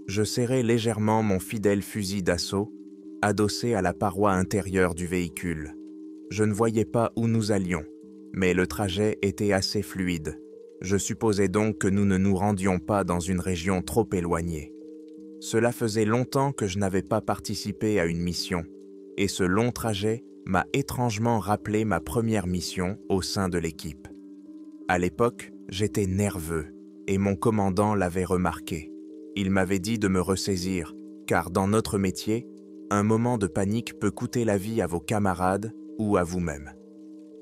Je serrai légèrement mon fidèle fusil d'assaut, adossé à la paroi intérieure du véhicule. Je ne voyais pas où nous allions, mais le trajet était assez fluide. Je supposais donc que nous ne nous rendions pas dans une région trop éloignée. Cela faisait longtemps que je n'avais pas participé à une mission, et ce long trajet m'a étrangement rappelé ma première mission au sein de l'équipe. À l'époque, j'étais nerveux, et mon commandant l'avait remarqué. Il m'avait dit de me ressaisir, car dans notre métier, un moment de panique peut coûter la vie à vos camarades ou à vous-même.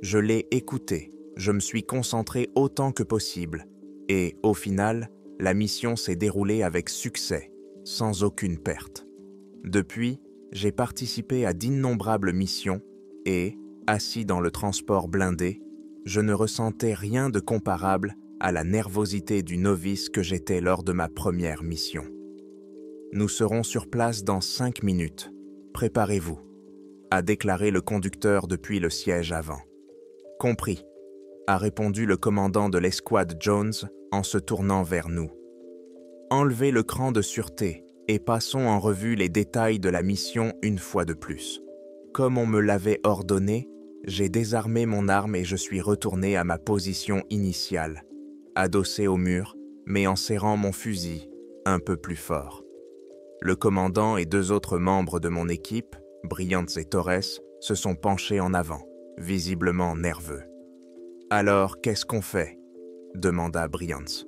Je l'ai écouté, je me suis concentré autant que possible, et au final, la mission s'est déroulée avec succès, sans aucune perte. Depuis, j'ai participé à d'innombrables missions et, assis dans le transport blindé, je ne ressentais rien de comparable à la nervosité du novice que j'étais lors de ma première mission. Nous serons sur place dans 5 minutes. Préparez-vous, a déclaré le conducteur depuis le siège avant. Compris, a répondu le commandant de l'escouade Jones en se tournant vers nous. Enlevez le cran de sûreté et passons en revue les détails de la mission une fois de plus. Comme on me l'avait ordonné, j'ai désarmé mon arme et je suis retourné à ma position initiale, adossé au mur, mais en serrant mon fusil un peu plus fort. Le commandant et 2 autres membres de mon équipe, Bryant et Torres, se sont penchés en avant, visiblement nerveux. « Alors, qu'est-ce qu'on fait ?» demanda Bryant.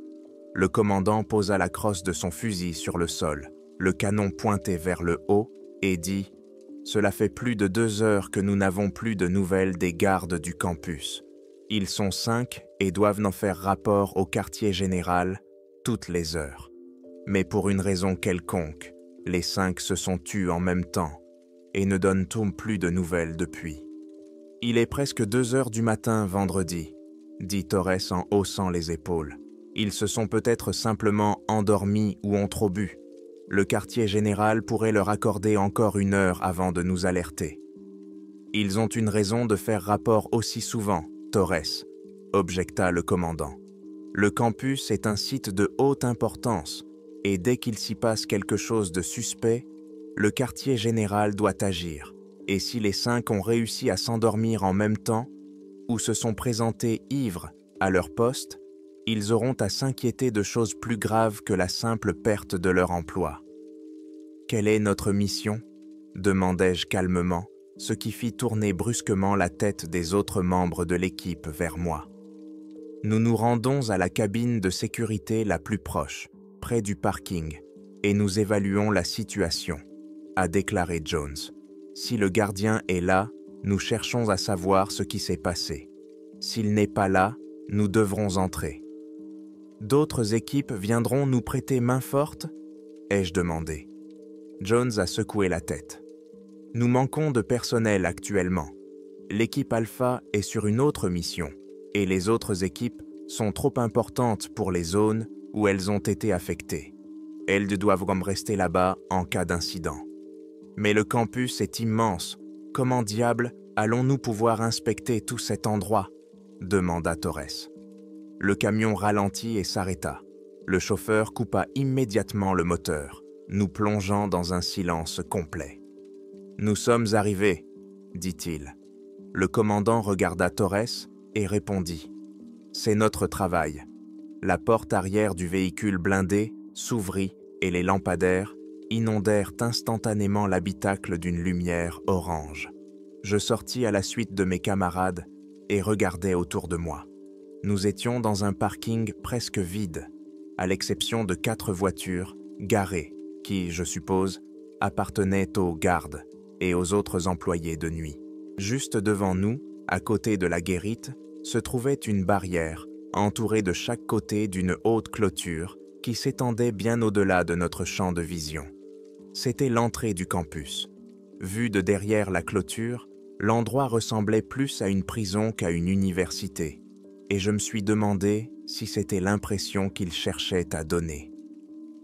Le commandant posa la crosse de son fusil sur le sol, le canon pointé vers le haut, et dit « Cela fait plus de 2 heures que nous n'avons plus de nouvelles des gardes du campus. Ils sont 5 et doivent n'en faire rapport au quartier général toutes les heures. Mais pour une raison quelconque, les 5 se sont tus en même temps et ne donnent plus de nouvelles depuis. Il est presque 2 heures du matin vendredi, dit Torres en haussant les épaules. Ils se sont peut-être simplement endormis ou ont trop bu. Le quartier général pourrait leur accorder encore 1 heure avant de nous alerter. Ils ont une raison de faire rapport aussi souvent, Torres, objecta le commandant. Le campus est un site de haute importance et dès qu'il s'y passe quelque chose de suspect, le quartier général doit agir. Et si les 5 ont réussi à s'endormir en même temps ou se sont présentés ivres à leur poste, ils auront à s'inquiéter de choses plus graves que la simple perte de leur emploi. « Quelle est notre mission ?» demandai-je calmement, ce qui fit tourner brusquement la tête des autres membres de l'équipe vers moi. « Nous nous rendons à la cabine de sécurité la plus proche, près du parking, et nous évaluons la situation, a déclaré Jones. Si le gardien est là, nous cherchons à savoir ce qui s'est passé. S'il n'est pas là, nous devrons entrer. D'autres équipes viendront nous prêter main forte ? Ai-je demandé. Jones a secoué la tête. Nous manquons de personnel actuellement. L'équipe Alpha est sur une autre mission, et les autres équipes sont trop importantes pour les zones où elles ont été affectées. Elles doivent rester là-bas en cas d'incident. Mais le campus est immense. Comment diable allons-nous pouvoir inspecter tout cet endroit ? Demanda Torres. Le camion ralentit et s'arrêta. Le chauffeur coupa immédiatement le moteur, nous plongeant dans un silence complet. « Nous sommes arrivés, dit-il. Le commandant regarda Torres et répondit. « C'est notre travail. » La porte arrière du véhicule blindé s'ouvrit et les lampadaires inondèrent instantanément l'habitacle d'une lumière orange. Je sortis à la suite de mes camarades et regardai autour de moi. Nous étions dans un parking presque vide, à l'exception de 4 voitures garées qui, je suppose, appartenaient aux gardes et aux autres employés de nuit. Juste devant nous, à côté de la guérite, se trouvait une barrière entourée de chaque côté d'une haute clôture qui s'étendait bien au-delà de notre champ de vision. C'était l'entrée du campus. Vu de derrière la clôture, l'endroit ressemblait plus à une prison qu'à une université, et je me suis demandé si c'était l'impression qu'il cherchait à donner.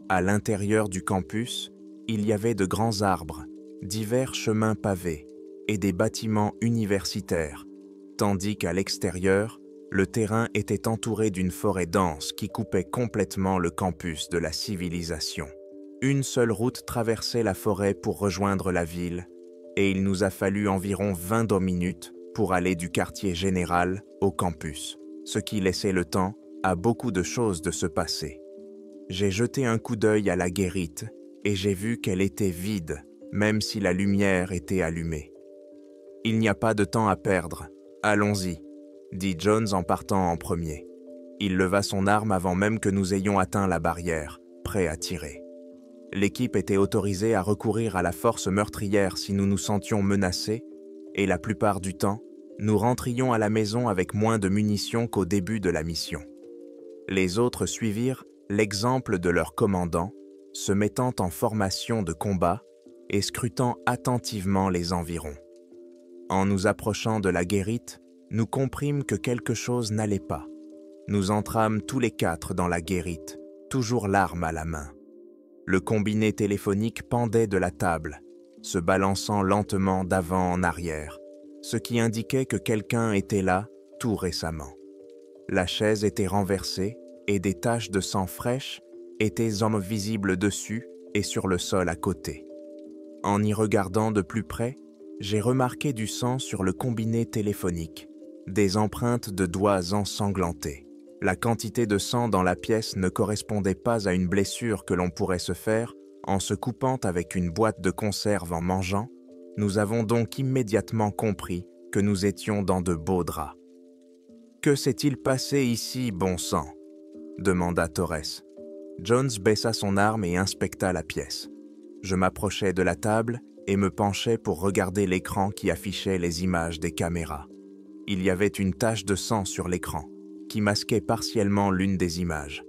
À l'intérieur du campus, il y avait de grands arbres, divers chemins pavés et des bâtiments universitaires, tandis qu'à l'extérieur, le terrain était entouré d'une forêt dense qui coupait complètement le campus de la civilisation. Une seule route traversait la forêt pour rejoindre la ville, et il nous a fallu environ 20 minutes pour aller du quartier général au campus, ce qui laissait le temps à beaucoup de choses de se passer. J'ai jeté un coup d'œil à la guérite et j'ai vu qu'elle était vide, même si la lumière était allumée. « Il n'y a pas de temps à perdre, allons-y », dit Jones en partant en premier. Il leva son arme avant même que nous ayons atteint la barrière, prêt à tirer. L'équipe était autorisée à recourir à la force meurtrière si nous nous sentions menacés, et la plupart du temps, nous rentrions à la maison avec moins de munitions qu'au début de la mission. Les autres suivirent l'exemple de leur commandant, se mettant en formation de combat et scrutant attentivement les environs. En nous approchant de la guérite, nous comprîmes que quelque chose n'allait pas. Nous entrâmes tous les 4 dans la guérite, toujours l'arme à la main. Le combiné téléphonique pendait de la table, se balançant lentement d'avant en arrière, ce qui indiquait que quelqu'un était là tout récemment. La chaise était renversée et des taches de sang fraîches étaient visibles dessus et sur le sol à côté. En y regardant de plus près, j'ai remarqué du sang sur le combiné téléphonique, des empreintes de doigts ensanglantés. La quantité de sang dans la pièce ne correspondait pas à une blessure que l'on pourrait se faire en se coupant avec une boîte de conserve en mangeant. Nous avons donc immédiatement compris que nous étions dans de beaux draps. « Que s'est-il passé ici, bon sang ?» demanda Torres. Jones baissa son arme et inspecta la pièce. Je m'approchai de la table et me penchai pour regarder l'écran qui affichait les images des caméras. Il y avait une tache de sang sur l'écran, qui masquait partiellement l'une des images.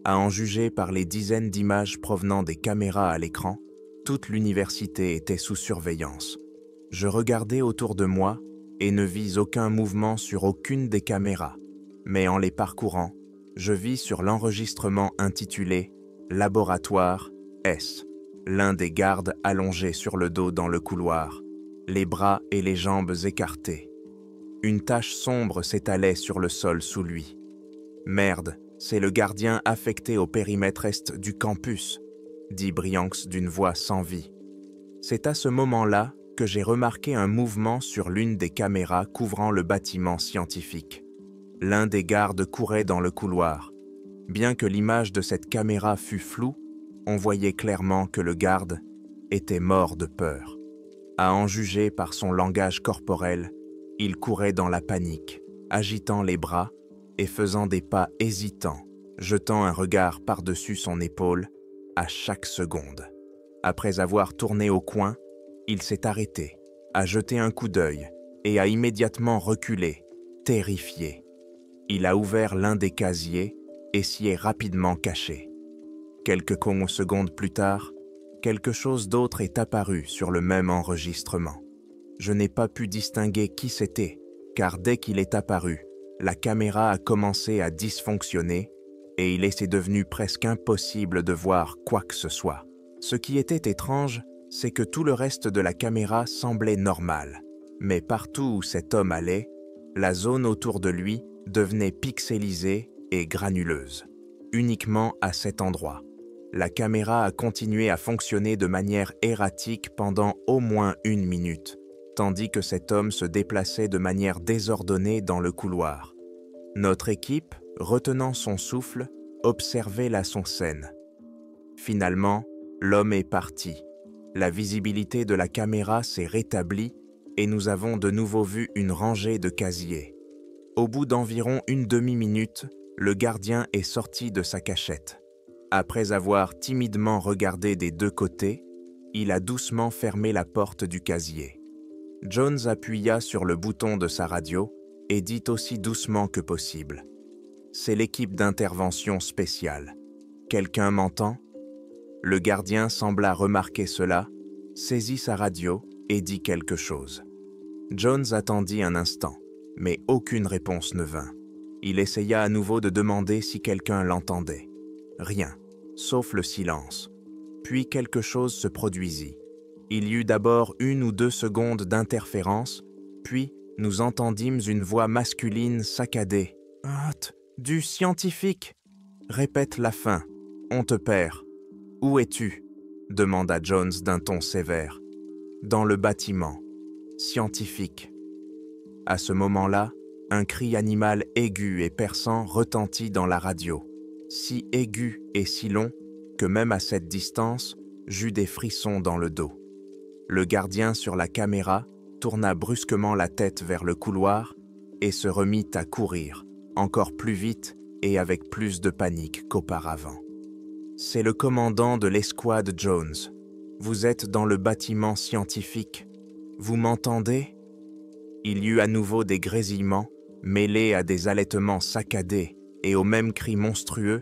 À en juger par les dizaines d'images provenant des caméras à l'écran, toute l'université était sous surveillance. Je regardai autour de moi et ne vis aucun mouvement sur aucune des caméras, mais en les parcourant, je vis sur l'enregistrement intitulé « Laboratoire S », l'un des gardes allongé sur le dos dans le couloir, les bras et les jambes écartés. Une tache sombre s'étalait sur le sol sous lui. « Merde, c'est le gardien affecté au périmètre est du campus », dit Brianx d'une voix sans vie. C'est à ce moment-là que j'ai remarqué un mouvement sur l'une des caméras couvrant le bâtiment scientifique. L'un des gardes courait dans le couloir. Bien que l'image de cette caméra fût floue, on voyait clairement que le garde était mort de peur. À en juger par son langage corporel, il courait dans la panique, agitant les bras et faisant des pas hésitants, jetant un regard par-dessus son épaule à chaque seconde. Après avoir tourné au coin, il s'est arrêté, a jeté un coup d'œil et a immédiatement reculé, terrifié. Il a ouvert l'un des casiers et s'y est rapidement caché. Quelques secondes plus tard, quelque chose d'autre est apparu sur le même enregistrement. Je n'ai pas pu distinguer qui c'était, car dès qu'il est apparu, la caméra a commencé à dysfonctionner et il est devenu presque impossible de voir quoi que ce soit. Ce qui était étrange, c'est que tout le reste de la caméra semblait normal, mais partout où cet homme allait, la zone autour de lui devenait pixelisée et granuleuse. Uniquement à cet endroit, la caméra a continué à fonctionner de manière erratique pendant au moins 1 minute, tandis que cet homme se déplaçait de manière désordonnée dans le couloir. Notre équipe, retenant son souffle, observait la scène. Finalement, l'homme est parti. La visibilité de la caméra s'est rétablie et nous avons de nouveau vu une rangée de casiers. Au bout d'environ 1 demi-minute, le gardien est sorti de sa cachette. Après avoir timidement regardé des 2 côtés, il a doucement fermé la porte du casier. Jones appuya sur le bouton de sa radio et dit aussi doucement que possible. « C'est l'équipe d'intervention spéciale. Quelqu'un m'entend ?» Le gardien sembla remarquer cela, saisit sa radio et dit quelque chose. Jones attendit un instant, mais aucune réponse ne vint. Il essaya à nouveau de demander si quelqu'un l'entendait. Rien, sauf le silence. Puis quelque chose se produisit. Il y eut d'abord 1 ou 2 secondes d'interférence, puis nous entendîmes une voix masculine saccadée. « Du scientifique !» Répète la fin. « On te perd. Où es-tu » demanda Jones d'un ton sévère. Dans le bâtiment. Scientifique. À ce moment-là, un cri animal aigu et perçant retentit dans la radio, si aigu et si long que même à cette distance, j'eus des frissons dans le dos. Le gardien sur la caméra tourna brusquement la tête vers le couloir et se remit à courir, encore plus vite et avec plus de panique qu'auparavant. « C'est le commandant de l'escouade Jones. Vous êtes dans le bâtiment scientifique. Vous m'entendez ?» Il y eut à nouveau des grésillements, mêlés à des halètements saccadés et aux mêmes cris monstrueux,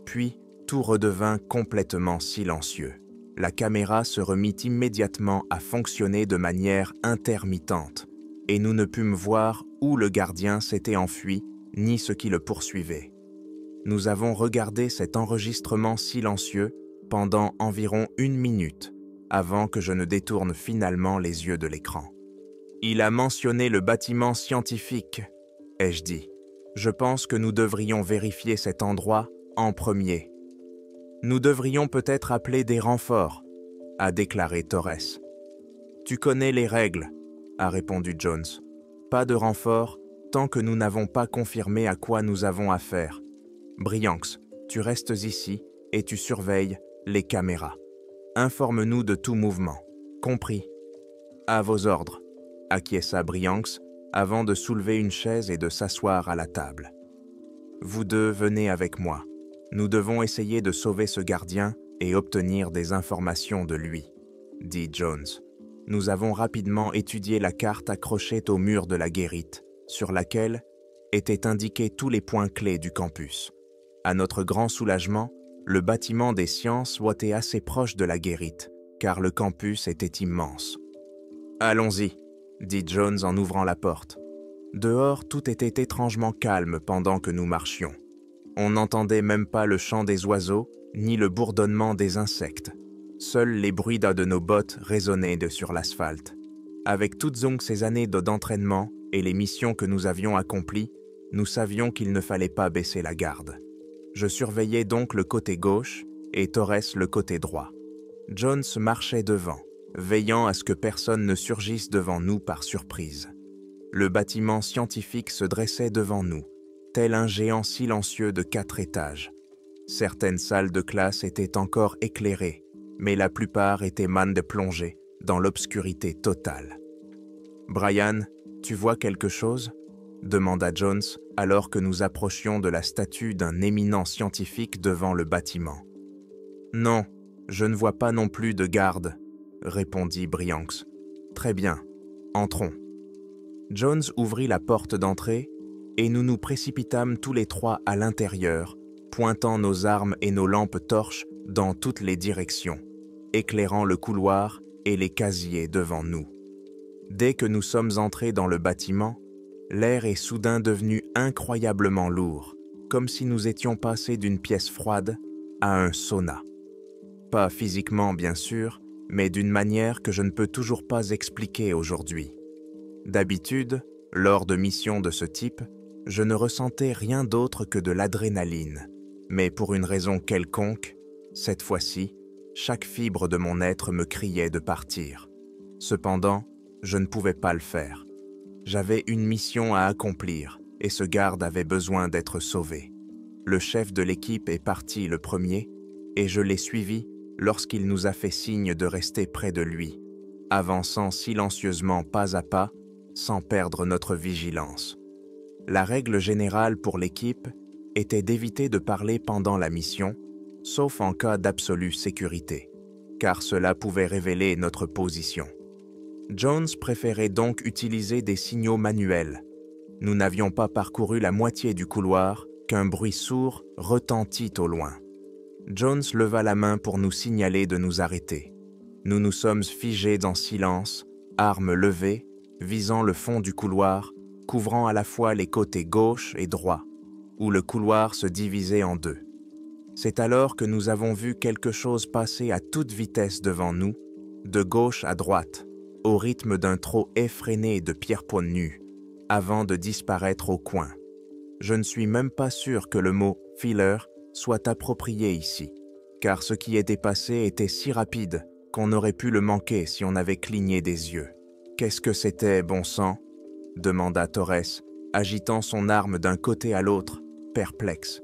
puis tout redevint complètement silencieux. La caméra se remit immédiatement à fonctionner de manière intermittente, et nous ne pûmes voir où le gardien s'était enfui, ni ce qui le poursuivait. Nous avons regardé cet enregistrement silencieux pendant environ 1 minute, avant que je ne détourne finalement les yeux de l'écran. « Il a mentionné le bâtiment scientifique, » ai-je dit. « Je pense que nous devrions vérifier cet endroit en premier. »« Nous devrions peut-être appeler des renforts, » a déclaré Torres. « Tu connais les règles, » a répondu Jones. « Pas de renfort tant que nous n'avons pas confirmé à quoi nous avons affaire. Brianx, tu restes ici et tu surveilles les caméras. Informe-nous de tout mouvement. Compris. À vos ordres, » acquiesça Brianx avant de soulever une chaise et de s'asseoir à la table. « Vous deux venez avec moi. Nous devons essayer de sauver ce gardien et obtenir des informations de lui, » dit Jones. Nous avons rapidement étudié la carte accrochée au mur de la guérite, sur laquelle étaient indiqués tous les points clés du campus. À notre grand soulagement, le bâtiment des sciences était assez proche de la guérite, car le campus était immense. « Allons-y, » dit Jones en ouvrant la porte. Dehors, tout était étrangement calme pendant que nous marchions. On n'entendait même pas le chant des oiseaux, ni le bourdonnement des insectes. Seuls les bruits de nos bottes résonnaient sur l'asphalte. Avec toutes ces années d'entraînement et les missions que nous avions accomplies, nous savions qu'il ne fallait pas baisser la garde. Je surveillais donc le côté gauche et Torres le côté droit. Jones marchait devant, veillant à ce que personne ne surgisse devant nous par surprise. Le bâtiment scientifique se dressait devant nous, tel un géant silencieux de 4 étages. Certaines salles de classe étaient encore éclairées, mais la plupart étaient mannes de plongée dans l'obscurité totale. « Brian, tu vois quelque chose ?» demanda Jones alors que nous approchions de la statue d'un éminent scientifique devant le bâtiment. « Non, je ne vois pas non plus de garde, » répondit Brianx. « Très bien, entrons. » Jones ouvrit la porte d'entrée et nous nous précipitâmes tous les trois à l'intérieur, pointant nos armes et nos lampes torches dans toutes les directions, éclairant le couloir et les casiers devant nous. Dès que nous sommes entrés dans le bâtiment, l'air est soudain devenu incroyablement lourd, comme si nous étions passés d'une pièce froide à un sauna. Pas physiquement, bien sûr, mais d'une manière que je ne peux toujours pas expliquer aujourd'hui. D'habitude, lors de missions de ce type, je ne ressentais rien d'autre que de l'adrénaline, mais pour une raison quelconque, cette fois-ci, chaque fibre de mon être me criait de partir. Cependant, je ne pouvais pas le faire. J'avais une mission à accomplir et ce garde avait besoin d'être sauvé. Le chef de l'équipe est parti le premier et je l'ai suivi lorsqu'il nous a fait signe de rester près de lui, avançant silencieusement pas à pas, sans perdre notre vigilance. La règle générale pour l'équipe était d'éviter de parler pendant la mission, sauf en cas d'absolue sécurité, car cela pouvait révéler notre position. Jones préférait donc utiliser des signaux manuels. Nous n'avions pas parcouru la moitié du couloir qu'un bruit sourd retentit au loin. Jones leva la main pour nous signaler de nous arrêter. Nous nous sommes figés en silence, armes levées, visant le fond du couloir, couvrant à la fois les côtés gauche et droit, où le couloir se divisait en deux. C'est alors que nous avons vu quelque chose passer à toute vitesse devant nous, de gauche à droite, au rythme d'un trot effréné de pierre-poids nus, avant de disparaître au coin. Je ne suis même pas sûr que le mot « filler » soit approprié ici. car ce qui était passé était si rapide qu'on aurait pu le manquer si on avait cligné des yeux. « Qu'est-ce que c'était, bon sang ?» demanda Torres, agitant son arme d'un côté à l'autre, perplexe.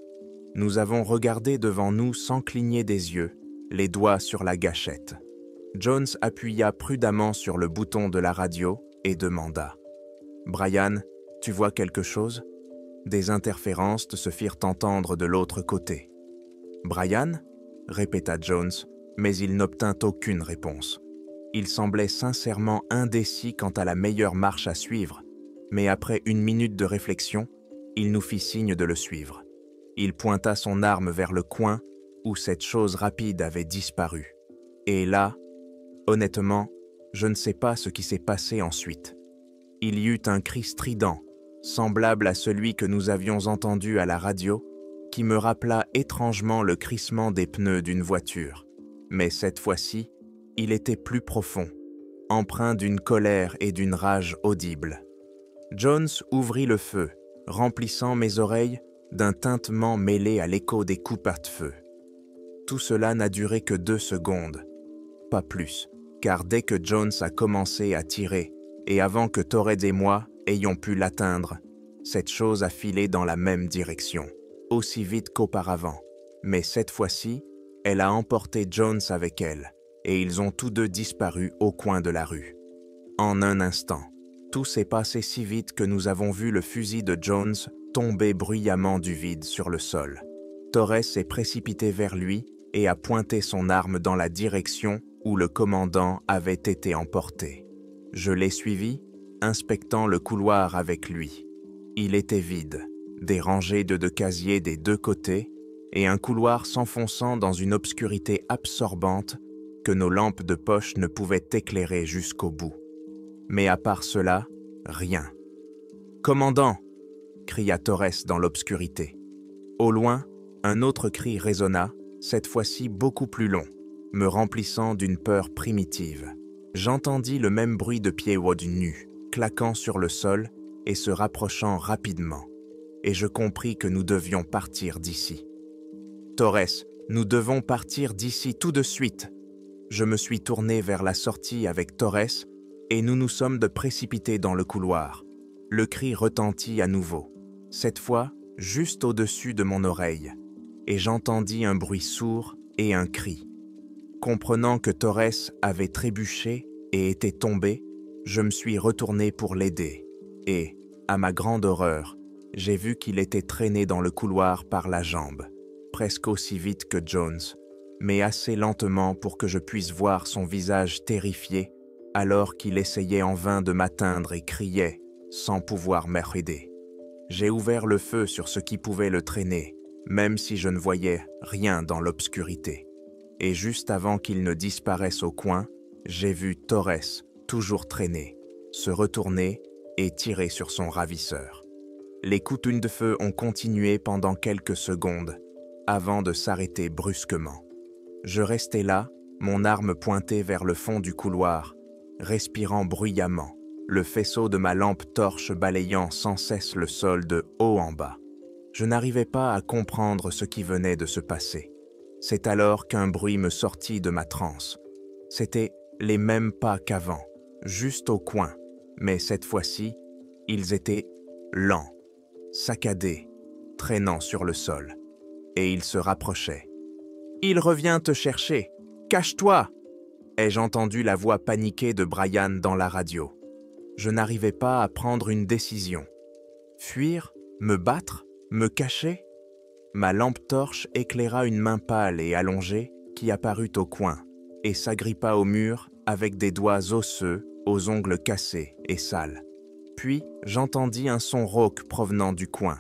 Nous avons regardé devant nous sans cligner des yeux, les doigts sur la gâchette. Jones appuya prudemment sur le bouton de la radio et demanda « Brian, tu vois quelque chose ?» Des interférences se firent entendre de l'autre côté. « Brian ?» répéta Jones, mais il n'obtint aucune réponse. Il semblait sincèrement indécis quant à la meilleure marche à suivre, mais après une minute de réflexion, il nous fit signe de le suivre. Il pointa son arme vers le coin où cette chose rapide avait disparu. Et là, honnêtement, je ne sais pas ce qui s'est passé ensuite. Il y eut un cri strident, semblable à celui que nous avions entendu à la radio, qui me rappela étrangement le crissement des pneus d'une voiture. Mais cette fois-ci, il était plus profond, empreint d'une colère et d'une rage audibles. Jones ouvrit le feu, remplissant mes oreilles d'un tintement mêlé à l'écho des coups de feu. Tout cela n'a duré que 2 secondes, pas plus, car dès que Jones a commencé à tirer, et avant que Torres et moi ayons pu l'atteindre, cette chose a filé dans la même direction, aussi vite qu'auparavant. Mais cette fois-ci, elle a emporté Jones avec elle, et ils ont tous deux disparu au coin de la rue. En un instant, tout s'est passé si vite que nous avons vu le fusil de Jones tomber bruyamment du vide sur le sol. Torres s'est précipité vers lui et a pointé son arme dans la direction où le commandant avait été emporté. Je l'ai suivi, inspectant le couloir avec lui. Il était vide, des rangées de casiers des 2 côtés et un couloir s'enfonçant dans une obscurité absorbante que nos lampes de poche ne pouvaient éclairer jusqu'au bout. Mais à part cela, rien. « Commandant !» cria Torres dans l'obscurité. Au loin, un autre cri résonna, cette fois-ci beaucoup plus long, me remplissant d'une peur primitive. J'entendis le même bruit de pieds nus, claquant sur le sol et se rapprochant rapidement, et je compris que nous devions partir d'ici. « Torres, nous devons partir d'ici tout de suite !» Je me suis tourné vers la sortie avec Torres et nous nous sommes précipités dans le couloir. Le cri retentit à nouveau, cette fois juste au-dessus de mon oreille, et j'entendis un bruit sourd et un cri. Comprenant que Torres avait trébuché et était tombé, je me suis retourné pour l'aider, et, à ma grande horreur, j'ai vu qu'il était traîné dans le couloir par la jambe, presque aussi vite que Jones, mais assez lentement pour que je puisse voir son visage terrifié, alors qu'il essayait en vain de m'atteindre et criait, sans pouvoir m'aider. J'ai ouvert le feu sur ce qui pouvait le traîner, même si je ne voyais rien dans l'obscurité. Et juste avant qu'il ne disparaisse au coin, j'ai vu Torres, toujours traîné, se retourner et tirer sur son ravisseur. Les coups de feu ont continué pendant quelques secondes, avant de s'arrêter brusquement. Je restais là, mon arme pointée vers le fond du couloir, respirant bruyamment, le faisceau de ma lampe torche balayant sans cesse le sol de haut en bas. Je n'arrivais pas à comprendre ce qui venait de se passer. C'est alors qu'un bruit me sortit de ma transe. C'étaient les mêmes pas qu'avant, juste au coin, mais cette fois-ci, ils étaient lents, saccadés, traînant sur le sol, et ils se rapprochaient. « Il revient te chercher! Cache-toi !» ai-je entendu la voix paniquée de Brian dans la radio. Je n'arrivais pas à prendre une décision. Fuir? Me battre? Me cacher? Ma lampe torche éclaira une main pâle et allongée qui apparut au coin et s'agrippa au mur avec des doigts osseux aux ongles cassés et sales. Puis j'entendis un son rauque provenant du coin,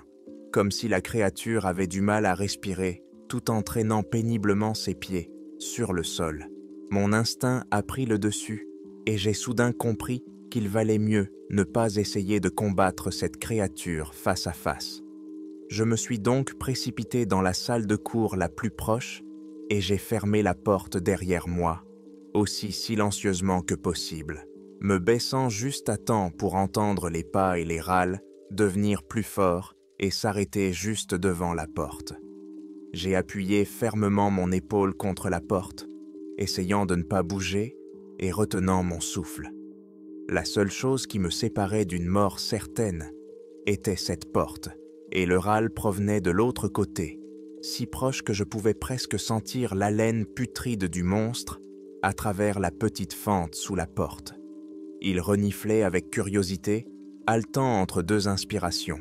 comme si la créature avait du mal à respirer tout en traînant péniblement ses pieds sur le sol. Mon instinct a pris le dessus et j'ai soudain compris qu'il valait mieux ne pas essayer de combattre cette créature face à face. Je me suis donc précipité dans la salle de cour la plus proche et j'ai fermé la porte derrière moi, aussi silencieusement que possible, me baissant juste à temps pour entendre les pas et les râles devenir plus forts et s'arrêter juste devant la porte. J'ai appuyé fermement mon épaule contre la porte, essayant de ne pas bouger et retenant mon souffle. La seule chose qui me séparait d'une mort certaine était cette porte, et le râle provenait de l'autre côté, si proche que je pouvais presque sentir l'haleine putride du monstre à travers la petite fente sous la porte. Il reniflait avec curiosité, haletant entre deux inspirations.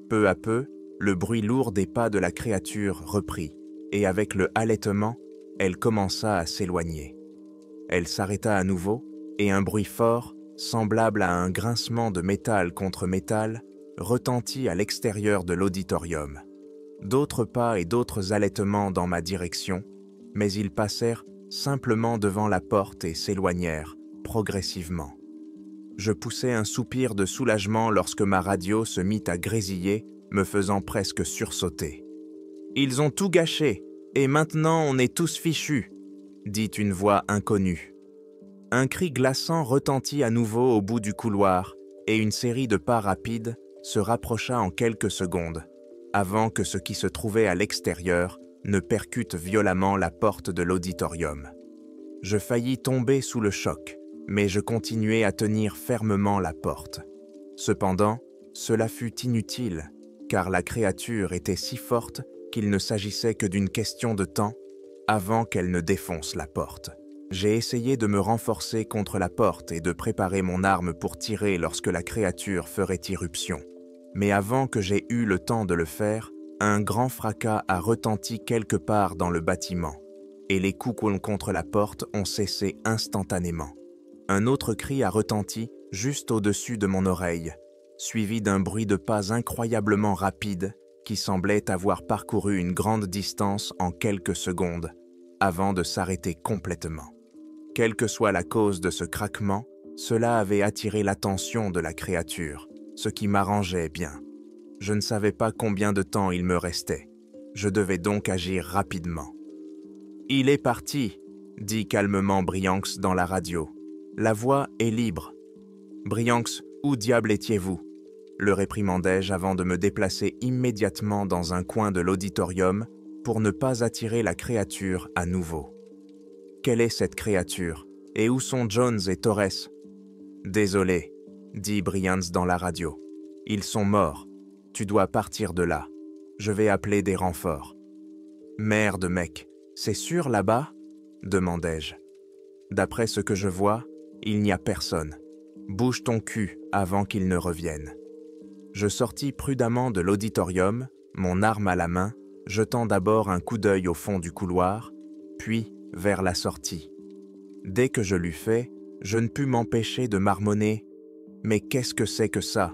Peu à peu, le bruit lourd des pas de la créature reprit, et avec le halètement, elle commença à s'éloigner. Elle s'arrêta à nouveau, et un bruit fort, semblable à un grincement de métal contre métal, retentit à l'extérieur de l'auditorium. D'autres pas et d'autres halètements dans ma direction, mais ils passèrent simplement devant la porte et s'éloignèrent, progressivement. Je poussai un soupir de soulagement lorsque ma radio se mit à grésiller, me faisant presque sursauter. « Ils ont tout gâché, et maintenant on est tous fichus », dit une voix inconnue. Un cri glaçant retentit à nouveau au bout du couloir, et une série de pas rapides se rapprocha en quelques secondes, avant que ce qui se trouvait à l'extérieur ne percute violemment la porte de l'auditorium. Je faillis tomber sous le choc, mais je continuai à tenir fermement la porte. Cependant, cela fut inutile, car la créature était si forte qu'il ne s'agissait que d'une question de temps avant qu'elle ne défonce la porte. J'ai essayé de me renforcer contre la porte et de préparer mon arme pour tirer lorsque la créature ferait irruption. Mais avant que j'aie eu le temps de le faire, un grand fracas a retenti quelque part dans le bâtiment, et les coups contre la porte ont cessé instantanément. Un autre cri a retenti juste au-dessus de mon oreille, suivi d'un bruit de pas incroyablement rapide qui semblait avoir parcouru une grande distance en quelques secondes, avant de s'arrêter complètement. Quelle que soit la cause de ce craquement, cela avait attiré l'attention de la créature, ce qui m'arrangeait bien. Je ne savais pas combien de temps il me restait. Je devais donc agir rapidement. « Il est parti », dit calmement Brianx dans la radio. « La voie est libre. »« Brianx, où diable étiez-vous » le réprimandai-je avant de me déplacer immédiatement dans un coin de l'auditorium pour ne pas attirer la créature à nouveau. « Quelle est cette créature? Et où sont Jones et Torres ?»« Désolé, » dit Brianx dans la radio. « Ils sont morts. Tu dois partir de là. Je vais appeler des renforts. »« Merde, mec, c'est sûr là-bas ?» demandai-je. « D'après ce que je vois, il n'y a personne. Bouge ton cul avant qu'il ne revienne. » Je sortis prudemment de l'auditorium, mon arme à la main, jetant d'abord un coup d'œil au fond du couloir, puis vers la sortie. Dès que je l'eus fait, je ne pus m'empêcher de marmonner « Mais qu'est-ce que c'est que ça ?»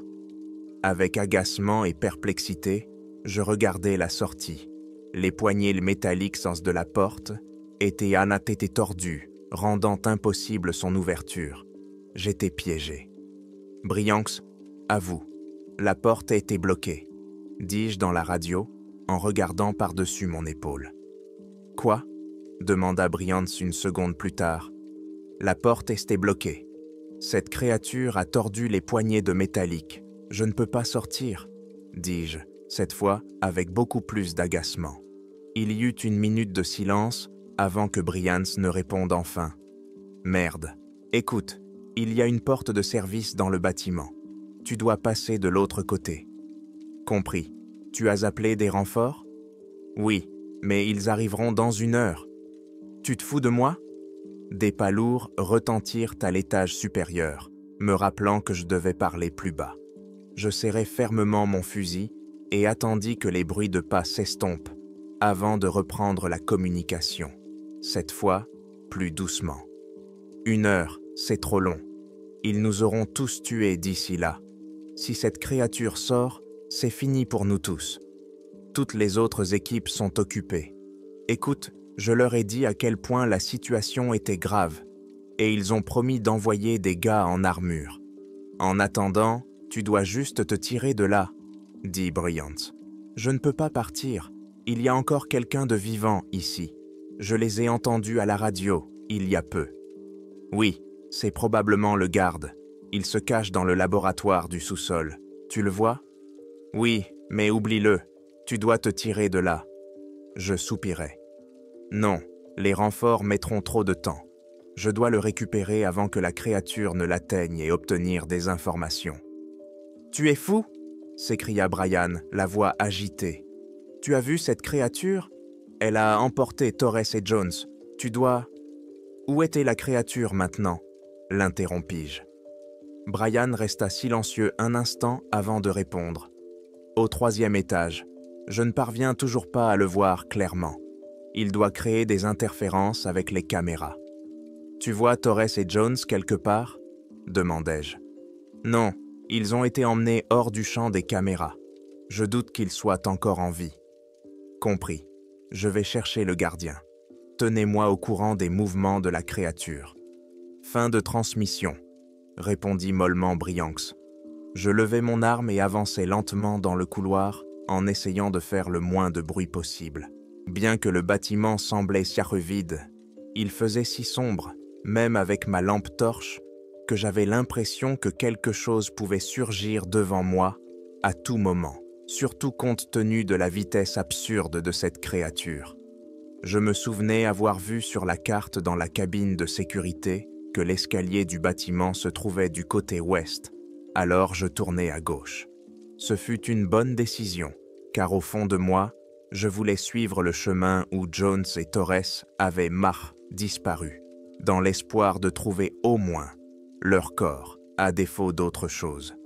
Avec agacement et perplexité, je regardais la sortie. Les poignées métalliques de la porte étaient tordus, rendant impossible son ouverture. J'étais piégé. « Brianx, à vous. La porte a été bloquée, » dis-je dans la radio, en regardant par-dessus mon épaule. « Quoi ?» demanda Brianx une seconde plus tard. « La porte était bloquée. Cette créature a tordu les poignées de métallique. Je ne peux pas sortir, » dis-je, cette fois avec beaucoup plus d'agacement. Il y eut une minute de silence avant que Brianx ne réponde enfin. « Merde. Écoute, il y a une porte de service dans le bâtiment. Tu dois passer de l'autre côté. » « Compris. Tu as appelé des renforts ? » ?»« Oui, mais ils arriveront dans 1 heure. »« Tu te fous de moi ?» Des pas lourds retentirent à l'étage supérieur, me rappelant que je devais parler plus bas. Je serrai fermement mon fusil et attendis que les bruits de pas s'estompent avant de reprendre la communication. Cette fois, plus doucement. 1 heure, c'est trop long. Ils nous auront tous tués d'ici là. Si cette créature sort, c'est fini pour nous tous. Toutes les autres équipes sont occupées. Écoute, je leur ai dit à quel point la situation était grave, et ils ont promis d'envoyer des gars en armure. En attendant, tu dois juste te tirer de là, dit Brianx. Je ne peux pas partir. Il y a encore quelqu'un de vivant ici. Je les ai entendus à la radio, il y a peu. Oui, c'est probablement le garde. Il se cache dans le laboratoire du sous-sol. Tu le vois ? Oui, mais oublie-le. Tu dois te tirer de là. Je soupirai. Non, les renforts mettront trop de temps. Je dois le récupérer avant que la créature ne l'atteigne et obtenir des informations. « Tu es fou ?» s'écria Brian, la voix agitée. « Tu as vu cette créature? Elle a emporté Torres et Jones. Tu dois… » « Où était la créature maintenant ?» l'interrompis-je. Brian resta silencieux un instant avant de répondre. « Au 3e étage. Je ne parviens toujours pas à le voir clairement. Il doit créer des interférences avec les caméras. »« Tu vois Torres et Jones quelque part ?» demandai-je. « Non, ils ont été emmenés hors du champ des caméras. Je doute qu'ils soient encore en vie. »« Compris. Je vais chercher le gardien. Tenez-moi au courant des mouvements de la créature. »« Fin de transmission, » répondit mollement Brianx. Je levai mon arme et avançai lentement dans le couloir en essayant de faire le moins de bruit possible. Bien que le bâtiment semblait vide, il faisait si sombre, même avec ma lampe torche, que j'avais l'impression que quelque chose pouvait surgir devant moi à tout moment, surtout compte tenu de la vitesse absurde de cette créature. Je me souvenais avoir vu sur la carte dans la cabine de sécurité que l'escalier du bâtiment se trouvait du côté ouest, alors je tournai à gauche. Ce fut une bonne décision, car au fond de moi, je voulais suivre le chemin où Jones et Torres avaient disparu, dans l'espoir de trouver au moins leur corps, à défaut d'autre chose.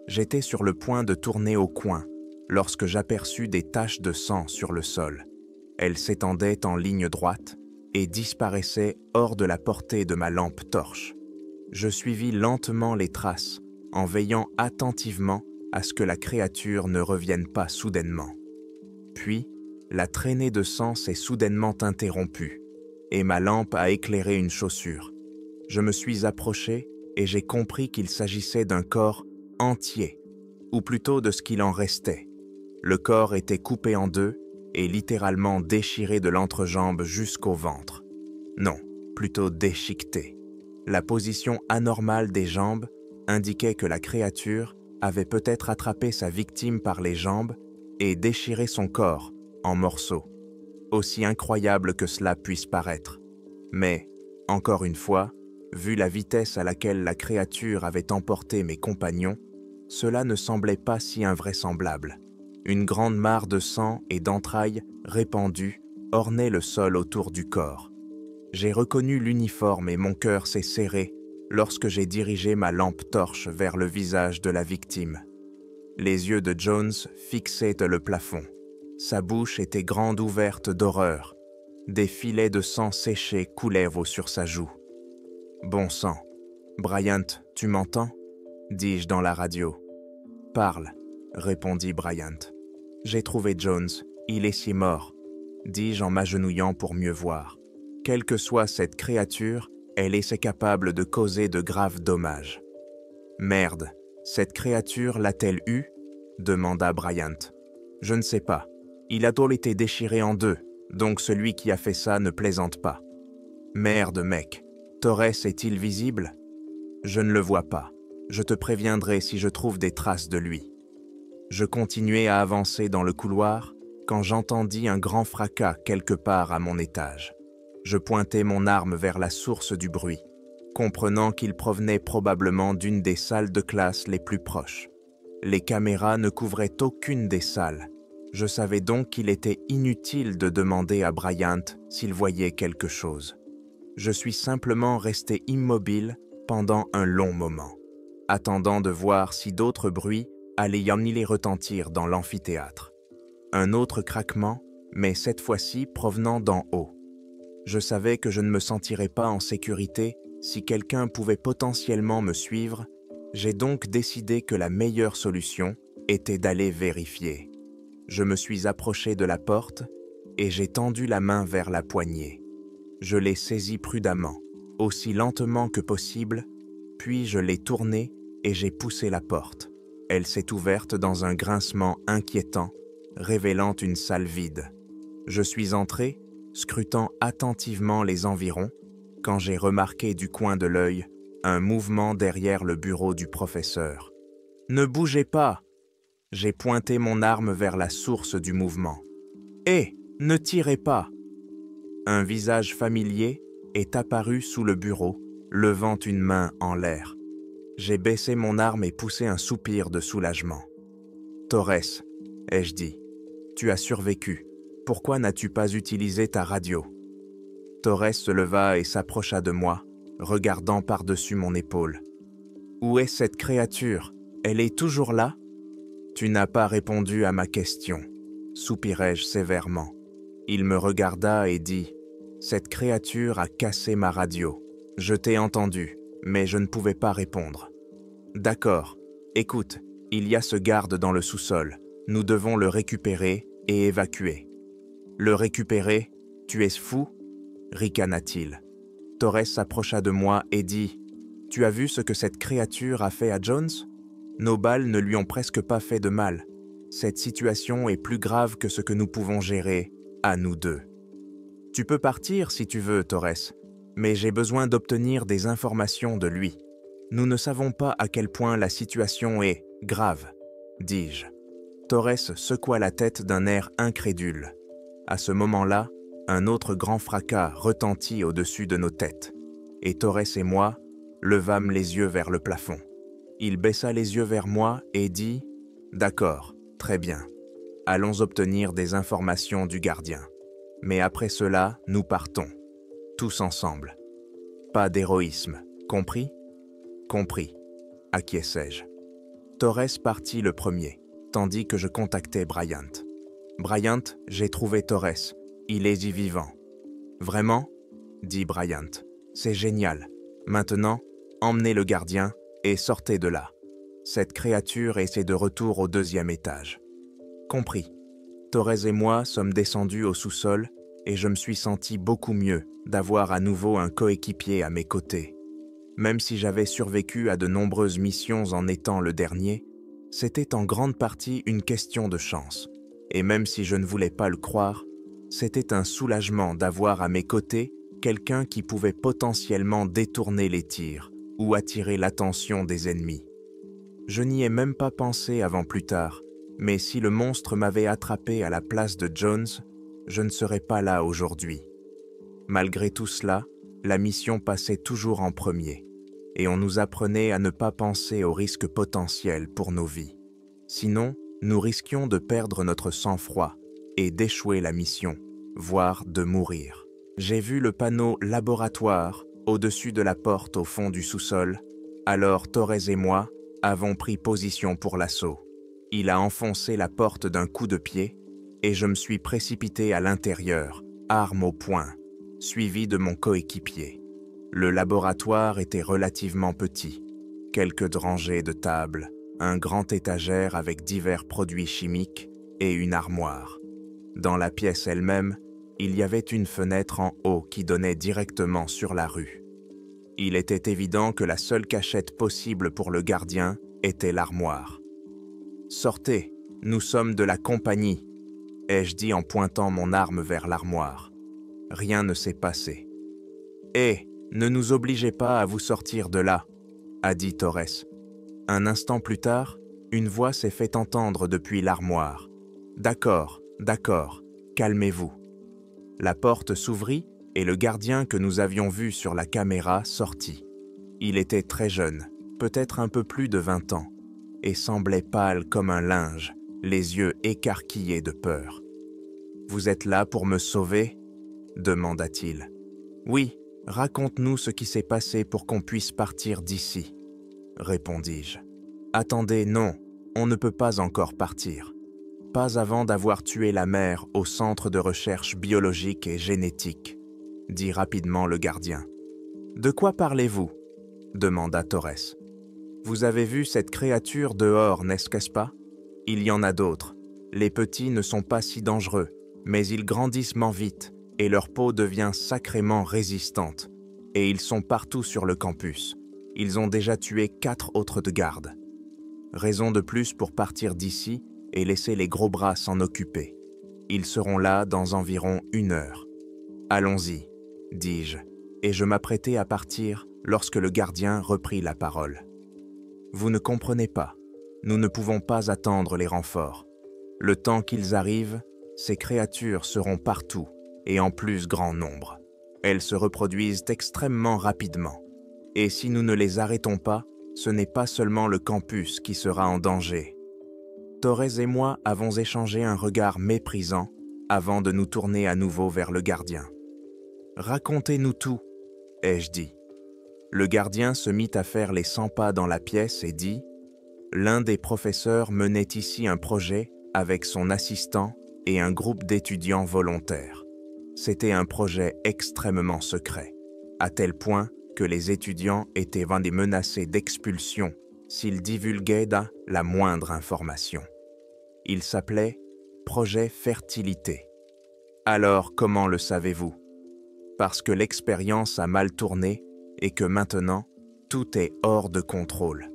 J'étais sur le point de tourner au coin, lorsque j'aperçus des taches de sang sur le sol. Elles s'étendaient en ligne droite et disparaissaient hors de la portée de ma lampe torche. Je suivis lentement les traces, en veillant attentivement à ce que la créature ne revienne pas soudainement. Puis, la traînée de sang s'est soudainement interrompue, et ma lampe a éclairé une chaussure. Je me suis approché et j'ai compris qu'il s'agissait d'un corps entier, ou plutôt de ce qu'il en restait. Le corps était coupé en deux et littéralement déchiré de l'entrejambe jusqu'au ventre. Non, plutôt déchiqueté. La position anormale des jambes indiquait que la créature avait peut-être attrapé sa victime par les jambes et déchiré son corps en morceaux. Aussi incroyable que cela puisse paraître. Mais, encore une fois, vu la vitesse à laquelle la créature avait emporté mes compagnons, cela ne semblait pas si invraisemblable. Une grande mare de sang et d'entrailles répandues ornait le sol autour du corps. J'ai reconnu l'uniforme et mon cœur s'est serré lorsque j'ai dirigé ma lampe torche vers le visage de la victime. Les yeux de Jones fixaient le plafond. Sa bouche était grande ouverte d'horreur. Des filets de sang séché coulaient sur sa joue. « Bon sang. Bryant, tu m'entends ?» dis-je dans la radio. « Parle, » répondit Bryant. « J'ai trouvé Jones, il est si mort, » dis-je en m'agenouillant pour mieux voir. Quelle que soit cette créature, elle est capable de causer de graves dommages. « Merde, cette créature l'a-t-elle eu ?» demanda Bryant. « Je ne sais pas. Il a donc été déchiré en deux, donc celui qui a fait ça ne plaisante pas. »« Merde, mec. Torres est-il visible ?»« Je ne le vois pas. Je te préviendrai si je trouve des traces de lui. » Je continuais à avancer dans le couloir quand j'entendis un grand fracas quelque part à mon étage. Je pointai mon arme vers la source du bruit, comprenant qu'il provenait probablement d'une des salles de classe les plus proches. Les caméras ne couvraient aucune des salles. Je savais donc qu'il était inutile de demander à Bryant s'il voyait quelque chose. Je suis simplement resté immobile pendant un long moment, attendant de voir si d'autres bruits allaient y retentir dans l'amphithéâtre. Un autre craquement, mais cette fois-ci provenant d'en haut. Je savais que je ne me sentirais pas en sécurité si quelqu'un pouvait potentiellement me suivre. J'ai donc décidé que la meilleure solution était d'aller vérifier. Je me suis approché de la porte et j'ai tendu la main vers la poignée. Je l'ai saisie prudemment, aussi lentement que possible, puis je l'ai tournée et j'ai poussé la porte. Elle s'est ouverte dans un grincement inquiétant, révélant une salle vide. Je suis entré, scrutant attentivement les environs, quand j'ai remarqué du coin de l'œil un mouvement derrière le bureau du professeur. « Ne bougez pas !» J'ai pointé mon arme vers la source du mouvement. « Hé, Ne tirez pas !» Un visage familier est apparu sous le bureau, levant une main en l'air. J'ai baissé mon arme et poussé un soupir de soulagement. « Torres, » ai-je dit, « tu as survécu. Pourquoi n'as-tu pas utilisé ta radio ?» Torres se leva et s'approcha de moi, regardant par-dessus mon épaule. « Où est cette créature? Elle est toujours là ?» « Tu n'as pas répondu à ma question, » soupirai-je sévèrement. Il me regarda et dit « Cette créature a cassé ma radio. Je t'ai entendu, mais je ne pouvais pas répondre. »« D'accord. Écoute, il y a ce garde dans le sous-sol. Nous devons le récupérer et évacuer. »« Le récupérer? Tu es fou ?» ricana-t-il. Torres s'approcha de moi et dit « Tu as vu ce que cette créature a fait à Jones ? Nos balles ne lui ont presque pas fait de mal. Cette situation est plus grave que ce que nous pouvons gérer, à nous deux. Tu peux partir si tu veux, Torres, mais j'ai besoin d'obtenir des informations de lui. Nous ne savons pas à quel point la situation est grave, dis-je. » Torres secoua la tête d'un air incrédule. À ce moment-là, un autre grand fracas retentit au-dessus de nos têtes, et Torres et moi levâmes les yeux vers le plafond. Il baissa les yeux vers moi et dit « D'accord, très bien. Allons obtenir des informations du gardien. Mais après cela, nous partons. Tous ensemble. Pas d'héroïsme, compris ? » « Compris, acquiesçai-je. Torres partit le premier, tandis que je contactais Bryant. « Bryant, j'ai trouvé Torres. Il est y vivant. »« Vraiment ?» dit Bryant. « C'est génial. Maintenant, emmenez le gardien et sortez de là. Cette créature est de retour au 2e étage. » Compris. Torres et moi sommes descendus au sous-sol et je me suis senti beaucoup mieux d'avoir à nouveau un coéquipier à mes côtés. Même si j'avais survécu à de nombreuses missions en étant le dernier, c'était en grande partie une question de chance. Et même si je ne voulais pas le croire, c'était un soulagement d'avoir à mes côtés quelqu'un qui pouvait potentiellement détourner les tirs ou attirer l'attention des ennemis. Je n'y ai même pas pensé avant plus tard, mais si le monstre m'avait attrapé à la place de Jones, je ne serais pas là aujourd'hui. Malgré tout cela, la mission passait toujours en premier, et on nous apprenait à ne pas penser aux risques potentiels pour nos vies. Sinon, nous risquions de perdre notre sang-froid et d'échouer la mission, voire de mourir. J'ai vu le panneau « Laboratoire » au-dessus de la porte au fond du sous-sol, alors Torres et moi avons pris position pour l'assaut. Il a enfoncé la porte d'un coup de pied, et je me suis précipité à l'intérieur, arme au poing, suivi de mon coéquipier. Le laboratoire était relativement petit. Quelques rangées de tables, un grand étagère avec divers produits chimiques et une armoire. Dans la pièce elle-même, il y avait une fenêtre en haut qui donnait directement sur la rue. Il était évident que la seule cachette possible pour le gardien était l'armoire. « Sortez, nous sommes de la compagnie », ai-je dit en pointant mon arme vers l'armoire. Rien ne s'est passé. « Hé, ne nous obligez pas à vous sortir de là », a dit Torres. Un instant plus tard, une voix s'est fait entendre depuis l'armoire. « D'accord, d'accord, calmez-vous. » La porte s'ouvrit et le gardien que nous avions vu sur la caméra sortit. Il était très jeune, peut-être un peu plus de 20 ans, et semblait pâle comme un linge, les yeux écarquillés de peur. « Vous êtes là pour me sauver ?» demanda-t-il. « Oui, raconte-nous ce qui s'est passé pour qu'on puisse partir d'ici, » répondis-je. « Attendez, non, on ne peut pas encore partir. Pas avant d'avoir tué la mère au centre de recherche biologique et génétique, » dit rapidement le gardien. « De quoi parlez-vous » demanda Torres. « Vous avez vu cette créature dehors, n'est-ce pas? Il y en a d'autres. Les petits ne sont pas si dangereux, mais ils grandissent vite et leur peau devient sacrément résistante. Et ils sont partout sur le campus. Ils ont déjà tué 4 autres de garde. Raison de plus pour partir d'ici et laisser les gros bras s'en occuper. Ils seront là dans environ 1 heure. Allons-y, dis-je, et je m'apprêtais à partir lorsque le gardien reprit la parole. Vous ne comprenez pas, nous ne pouvons pas attendre les renforts. Le temps qu'ils arrivent, Ces créatures seront partout et en plus grand nombre. Elles se reproduisent extrêmement rapidement. Et si nous ne les arrêtons pas, ce n'est pas seulement le campus qui sera en danger. Torres et moi avons échangé un regard méprisant avant de nous tourner à nouveau vers le gardien. « Racontez-nous tout », ai-je dit. Le gardien se mit à faire les 100 pas dans la pièce et dit « L'un des professeurs menait ici un projet avec son assistant et un groupe d'étudiants volontaires. C'était un projet extrêmement secret, à tel point que les étudiants étaient menacés d'expulsion s'ils divulguaient la moindre information. Il s'appelait « Projet Fertilité ». Alors, comment le savez-vous? Parce que l'expérience a mal tourné et que maintenant, tout est hors de contrôle.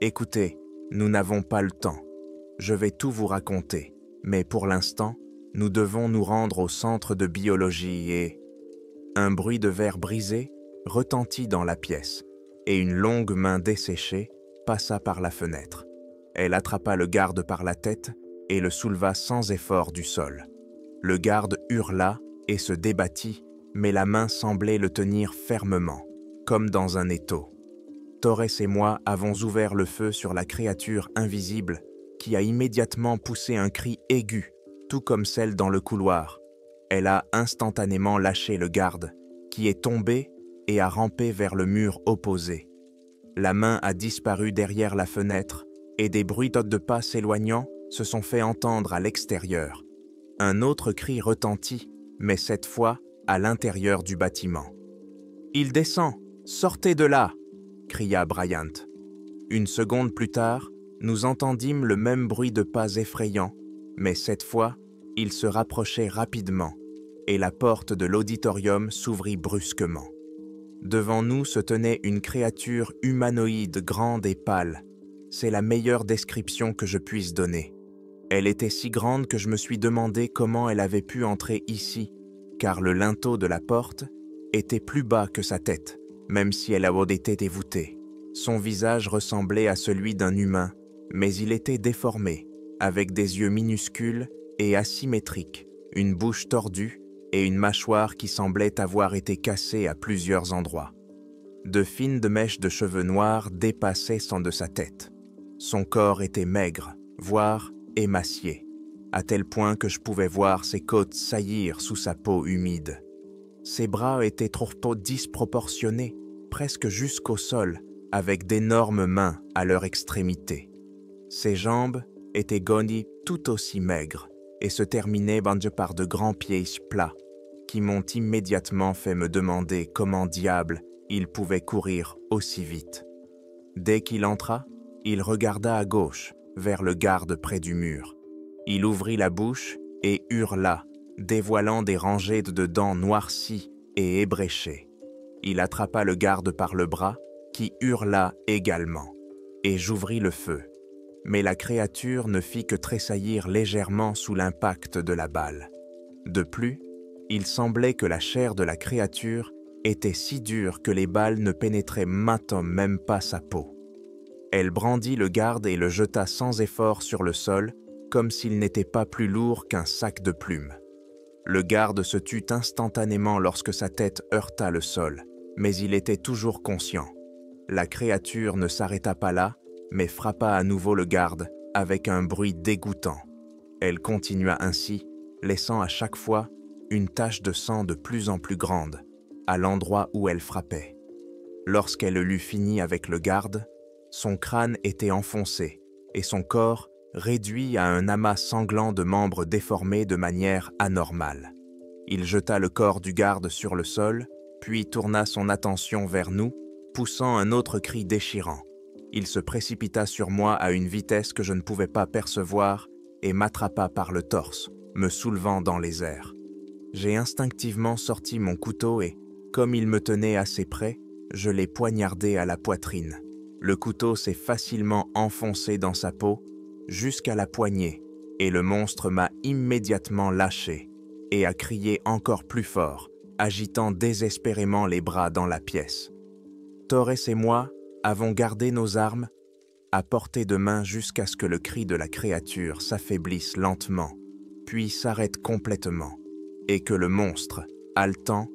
Écoutez, nous n'avons pas le temps. Je vais tout vous raconter, mais pour l'instant, nous devons nous rendre au centre de biologie et... Un bruit de verre brisé retentit dans la pièce et une longue main desséchée passa par la fenêtre. Elle attrapa le garde par la tête et le souleva sans effort du sol. Le garde hurla et se débattit, mais la main semblait le tenir fermement, comme dans un étau. Torres et moi avons ouvert le feu sur la créature invisible qui a immédiatement poussé un cri aigu, tout comme celle dans le couloir. Elle a instantanément lâché le garde, qui est tombé et a rampé vers le mur opposé. La main a disparu derrière la fenêtre et des bruits de pas s'éloignant se sont fait entendre à l'extérieur. Un autre cri retentit, mais cette fois à l'intérieur du bâtiment. « Il descend! Sortez de là !» cria Bryant. Une seconde plus tard, nous entendîmes le même bruit de pas effrayant, mais cette fois, il se rapprochait rapidement et la porte de l'auditorium s'ouvrit brusquement. Devant nous se tenait une créature humanoïde grande et pâle. C'est la meilleure description que je puisse donner. Elle était si grande que je me suis demandé comment elle avait pu entrer ici, car le linteau de la porte était plus bas que sa tête, même si elle avait été voûtée. Son visage ressemblait à celui d'un humain, mais il était déformé, avec des yeux minuscules et asymétriques, une bouche tordue et une mâchoire qui semblait avoir été cassée à plusieurs endroits. De fines mèches de cheveux noirs dépassaient son de sa tête. Son corps était maigre, voire émacié, à tel point que je pouvais voir ses côtes saillir sous sa peau humide. Ses bras étaient trop disproportionnés, presque jusqu'au sol, avec d'énormes mains à leur extrémité. Ses jambes étaient gonies tout aussi maigres et se terminaient par de grands pieds plats qui m'ont immédiatement fait me demander comment diable il pouvait courir aussi vite. Dès qu'il entra, il regarda à gauche, vers le garde près du mur. Il ouvrit la bouche et hurla, dévoilant des rangées de dents noircies et ébréchées. Il attrapa le garde par le bras, qui hurla également, et j'ouvris le feu. Mais la créature ne fit que tressaillir légèrement sous l'impact de la balle. De plus, il semblait que la chair de la créature était si dure que les balles ne pénétraient même pas sa peau. Elle brandit le garde et le jeta sans effort sur le sol, comme s'il n'était pas plus lourd qu'un sac de plumes. Le garde se tut instantanément lorsque sa tête heurta le sol, mais il était toujours conscient. La créature ne s'arrêta pas là, mais frappa à nouveau le garde avec un bruit dégoûtant. Elle continua ainsi, laissant à chaque fois une tache de sang de plus en plus grande, à l'endroit où elle frappait. Lorsqu'elle eut fini avec le garde, son crâne était enfoncé et son corps réduit à un amas sanglant de membres déformés de manière anormale. Il jeta le corps du garde sur le sol, puis tourna son attention vers nous, poussant un autre cri déchirant. Il se précipita sur moi à une vitesse que je ne pouvais pas percevoir et m'attrapa par le torse, me soulevant dans les airs. J'ai instinctivement sorti mon couteau et, comme il me tenait assez près, je l'ai poignardé à la poitrine. Le couteau s'est facilement enfoncé dans sa peau, jusqu'à la poignée, et le monstre m'a immédiatement lâché et a crié encore plus fort, agitant désespérément les bras dans la pièce. Torres et moi avons gardé nos armes à portée de main jusqu'à ce que le cri de la créature s'affaiblisse lentement, puis s'arrête complètement, et que le monstre, haletant,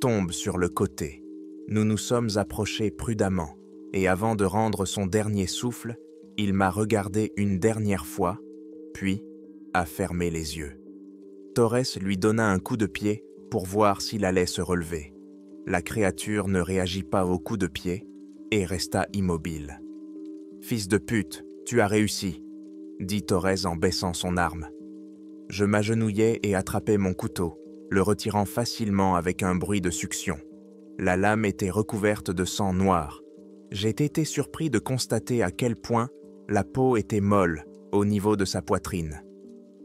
tombe sur le côté. Nous nous sommes approchés prudemment, et avant de rendre son dernier souffle, il m'a regardé une dernière fois, puis a fermé les yeux. Torres lui donna un coup de pied pour voir s'il allait se relever. La créature ne réagit pas au coup de pied et resta immobile. « Fils de pute, tu as réussi », dit Torres en baissant son arme. Je m'agenouillai et attrapai mon couteau, le retirant facilement avec un bruit de succion. La lame était recouverte de sang noir. J'ai été surpris de constater à quel point la peau était molle au niveau de sa poitrine.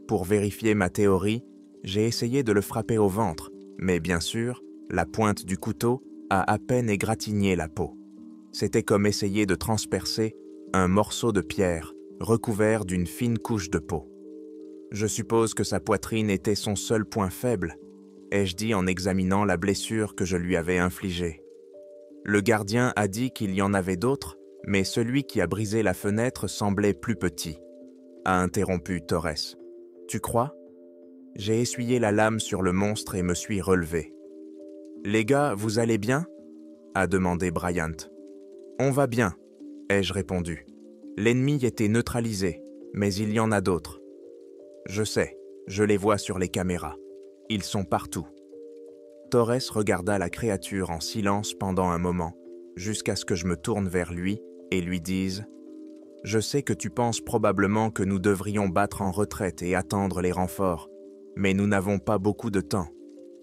Pour vérifier ma théorie, j'ai essayé de le frapper au ventre, mais bien sûr, la pointe du couteau a à peine égratigné la peau. C'était comme essayer de transpercer un morceau de pierre recouvert d'une fine couche de peau. Je suppose que sa poitrine était son seul point faible, ai-je dit en examinant la blessure que je lui avais infligée. Le gardien a dit qu'il y en avait d'autres, mais celui qui a brisé la fenêtre semblait plus petit, a interrompu Torres. Tu crois? J'ai essuyé la lame sur le monstre et me suis relevé. Les gars, vous allez bien? A demandé Bryant. On va bien, ai-je répondu. L'ennemi était neutralisé, mais il y en a d'autres. Je sais, je les vois sur les caméras. Ils sont partout. Torres regarda la créature en silence pendant un moment, jusqu'à ce que je me tourne vers lui et lui dise « Je sais que tu penses probablement que nous devrions battre en retraite et attendre les renforts, mais nous n'avons pas beaucoup de temps.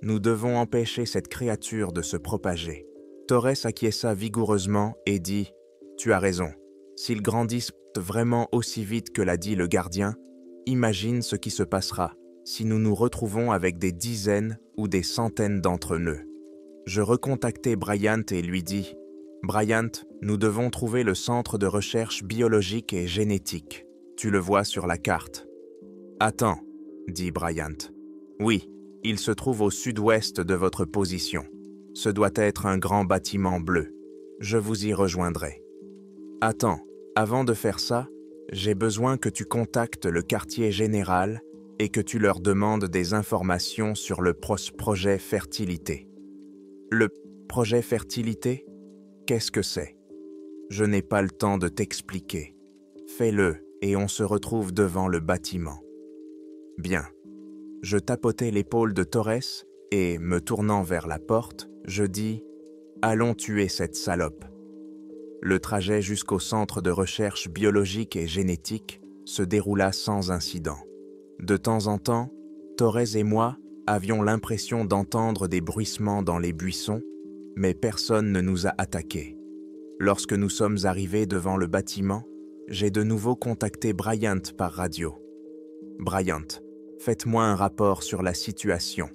Nous devons empêcher cette créature de se propager. » Torres acquiesça vigoureusement et dit « Tu as raison. S'ils grandissent vraiment aussi vite que l'a dit le gardien, imagine ce qui se passera si nous nous retrouvons avec des dizaines ou des centaines d'entre eux. » Je recontactai Bryant et lui dis « Bryant, nous devons trouver le centre de recherche biologique et génétique. Tu le vois sur la carte. »« Attends, » dit Bryant. « Oui, il se trouve au sud-ouest de votre position. Ce doit être un grand bâtiment bleu. Je vous y rejoindrai. »« Attends, avant de faire ça, j'ai besoin que tu contactes le quartier général et que tu leur demandes des informations sur le projet fertilité. » « Le projet fertilité? Qu'est-ce que c'est? Je n'ai pas le temps de t'expliquer. Fais-le et on se retrouve devant le bâtiment. » Bien. Je tapotai l'épaule de Torres et, me tournant vers la porte, je dis « Allons tuer cette salope. » Le trajet jusqu'au centre de recherche biologique et génétique se déroula sans incident. De temps en temps, Torres et moi avions l'impression d'entendre des bruissements dans les buissons, mais personne ne nous a attaqués. Lorsque nous sommes arrivés devant le bâtiment, j'ai de nouveau contacté Bryant par radio. « Bryant, faites-moi un rapport sur la situation, »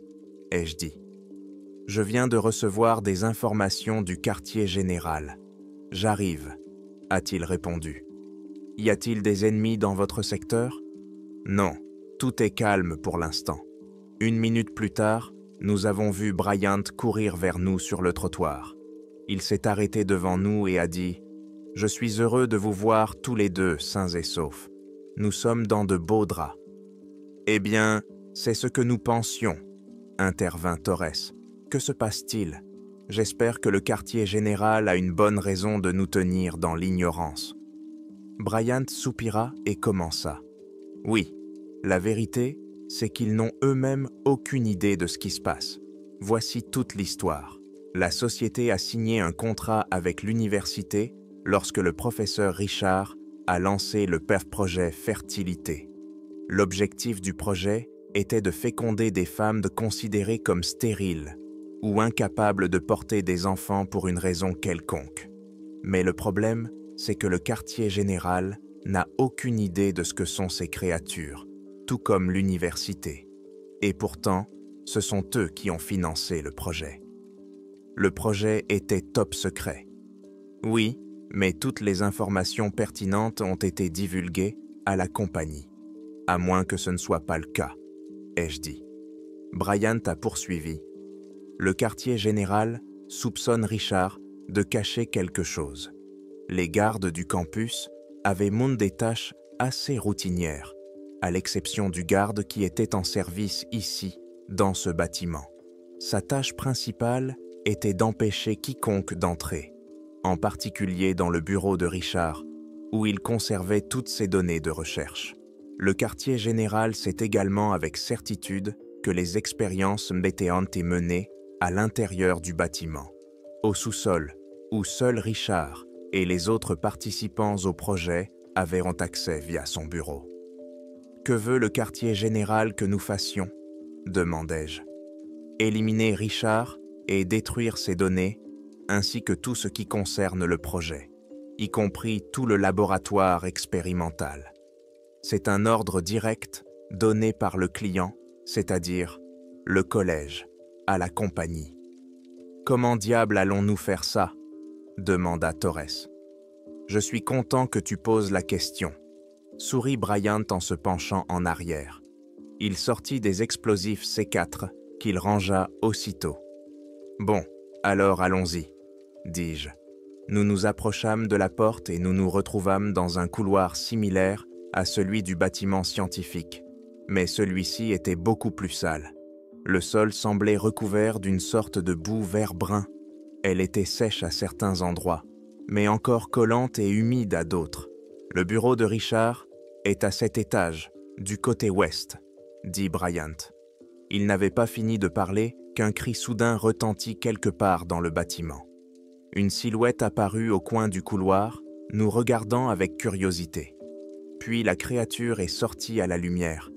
ai-je dit. « Je viens de recevoir des informations du quartier général. J'arrive, » a-t-il répondu. « Y a-t-il des ennemis dans votre secteur? » Non, tout est calme pour l'instant. 1 minute plus tard, nous avons vu Bryant courir vers nous sur le trottoir. Il s'est arrêté devant nous et a dit « Je suis heureux de vous voir tous les deux sains et saufs. Nous sommes dans de beaux draps. » « Eh bien, c'est ce que nous pensions, » intervint Torres. « Que se passe-t-il? J'espère que le quartier général a une bonne raison de nous tenir dans l'ignorance. » Bryant soupira et commença. « Oui, la vérité, c'est qu'ils n'ont eux-mêmes aucune idée de ce qui se passe. Voici toute l'histoire. La société a signé un contrat avec l'université lorsque le professeur Richard a lancé le projet Fertilité. L'objectif du projet était de féconder des femmes considérées comme stériles ou incapables de porter des enfants pour une raison quelconque. Mais le problème, c'est que le quartier général n'a aucune idée de ce que sont ces créatures, tout comme l'université. Et pourtant, ce sont eux qui ont financé le projet. Le projet était top secret. Oui, mais toutes les informations pertinentes ont été divulguées à la compagnie. À moins que ce ne soit pas le cas, ai-je dit. Bryant a poursuivi. Le quartier général soupçonne Richard de cacher quelque chose. Les gardes du campus avaient monté des tâches assez routinières. à l'exception du garde qui était en service ici, dans ce bâtiment. Sa tâche principale était d'empêcher quiconque d'entrer, en particulier dans le bureau de Richard, où il conservait toutes ses données de recherche. Le quartier général sait également avec certitude que les expériences étaient menées à l'intérieur du bâtiment, au sous-sol, où seul Richard et les autres participants au projet avaient accès via son bureau. « Que veut le quartier général que nous fassions ?» demandai-je. « Éliminer Richard et détruire ses données, ainsi que tout ce qui concerne le projet, y compris tout le laboratoire expérimental. C'est un ordre direct donné par le client, c'est-à-dire le collège, à la compagnie. »« Comment diable allons-nous faire ça ?» demanda Torres. « Je suis content que tu poses la question. » Sourit Bryant en se penchant en arrière. Il sortit des explosifs C4 qu'il rangea aussitôt. « Bon, alors allons-y, » dis-je. Nous nous approchâmes de la porte et nous nous retrouvâmes dans un couloir similaire à celui du bâtiment scientifique, mais celui-ci était beaucoup plus sale. Le sol semblait recouvert d'une sorte de boue vert-brun. Elle était sèche à certains endroits, mais encore collante et humide à d'autres. « Le bureau de Richard est à cet étage, du côté ouest, » dit Bryant. Il n'avait pas fini de parler qu'un cri soudain retentit quelque part dans le bâtiment. Une silhouette apparut au coin du couloir, nous regardant avec curiosité. Puis la créature est sortie à la lumière,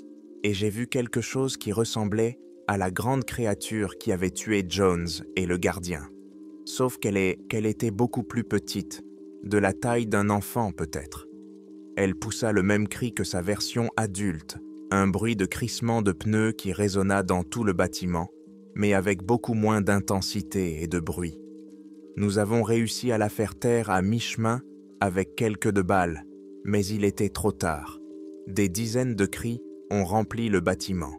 et j'ai vu quelque chose qui ressemblait à la grande créature qui avait tué Jones et le gardien. Sauf qu'elle était beaucoup plus petite, de la taille d'un enfant peut-être. Elle poussa le même cri que sa version adulte, un bruit de crissement de pneus qui résonna dans tout le bâtiment, mais avec beaucoup moins d'intensité et de bruit. Nous avons réussi à la faire taire à mi-chemin avec quelques de balles, mais il était trop tard. Des dizaines de cris ont rempli le bâtiment,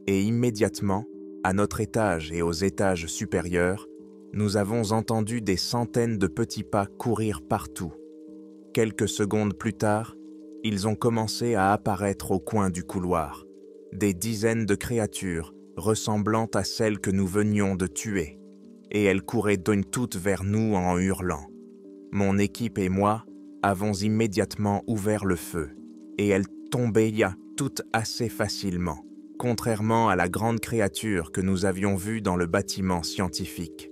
et immédiatement, à notre étage et aux étages supérieurs, nous avons entendu des centaines de petits pas courir partout. Quelques secondes plus tard, ils ont commencé à apparaître au coin du couloir, des dizaines de créatures ressemblant à celles que nous venions de tuer, et elles couraient d'une toutes vers nous en hurlant. Mon équipe et moi avons immédiatement ouvert le feu, et elles tombaient toutes assez facilement, contrairement à la grande créature que nous avions vue dans le bâtiment scientifique.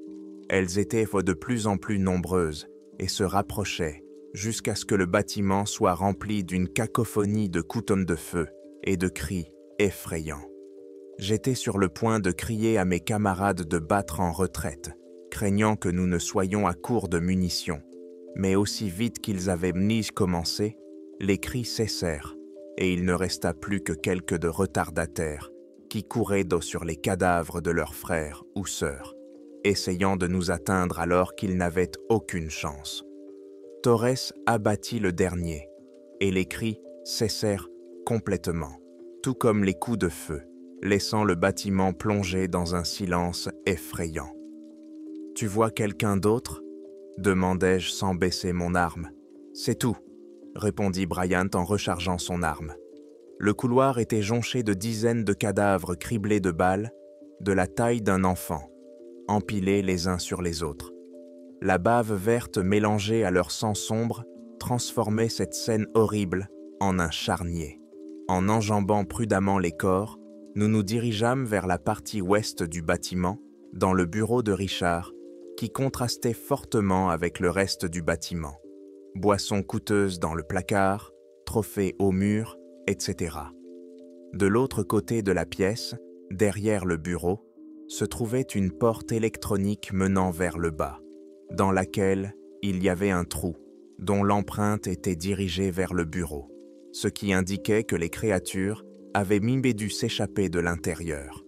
Elles étaient de plus en plus nombreuses et se rapprochaient, jusqu'à ce que le bâtiment soit rempli d'une cacophonie de coups de feu et de cris effrayants. J'étais sur le point de crier à mes camarades de battre en retraite, craignant que nous ne soyons à court de munitions. Mais aussi vite qu'ils avaient commencé, les cris cessèrent, et il ne resta plus que quelques de retardataires qui couraient sur les cadavres de leurs frères ou sœurs, essayant de nous atteindre alors qu'ils n'avaient aucune chance. Torres abattit le dernier, et les cris cessèrent complètement, tout comme les coups de feu, laissant le bâtiment plongé dans un silence effrayant. « Tu vois quelqu'un d'autre ?» demandai-je sans baisser mon arme. « C'est tout », répondit Bryant en rechargeant son arme. Le couloir était jonché de dizaines de cadavres criblés de balles, de la taille d'un enfant, empilés les uns sur les autres. La bave verte mélangée à leur sang sombre transformait cette scène horrible en un charnier. En enjambant prudemment les corps, nous nous dirigeâmes vers la partie ouest du bâtiment, dans le bureau de Richard, qui contrastait fortement avec le reste du bâtiment. Boissons coûteuses dans le placard, trophées au mur, etc. De l'autre côté de la pièce, derrière le bureau, se trouvait une porte électronique menant vers le bas, dans laquelle il y avait un trou, dont l'empreinte était dirigée vers le bureau, ce qui indiquait que les créatures avaient dû s'échapper de l'intérieur.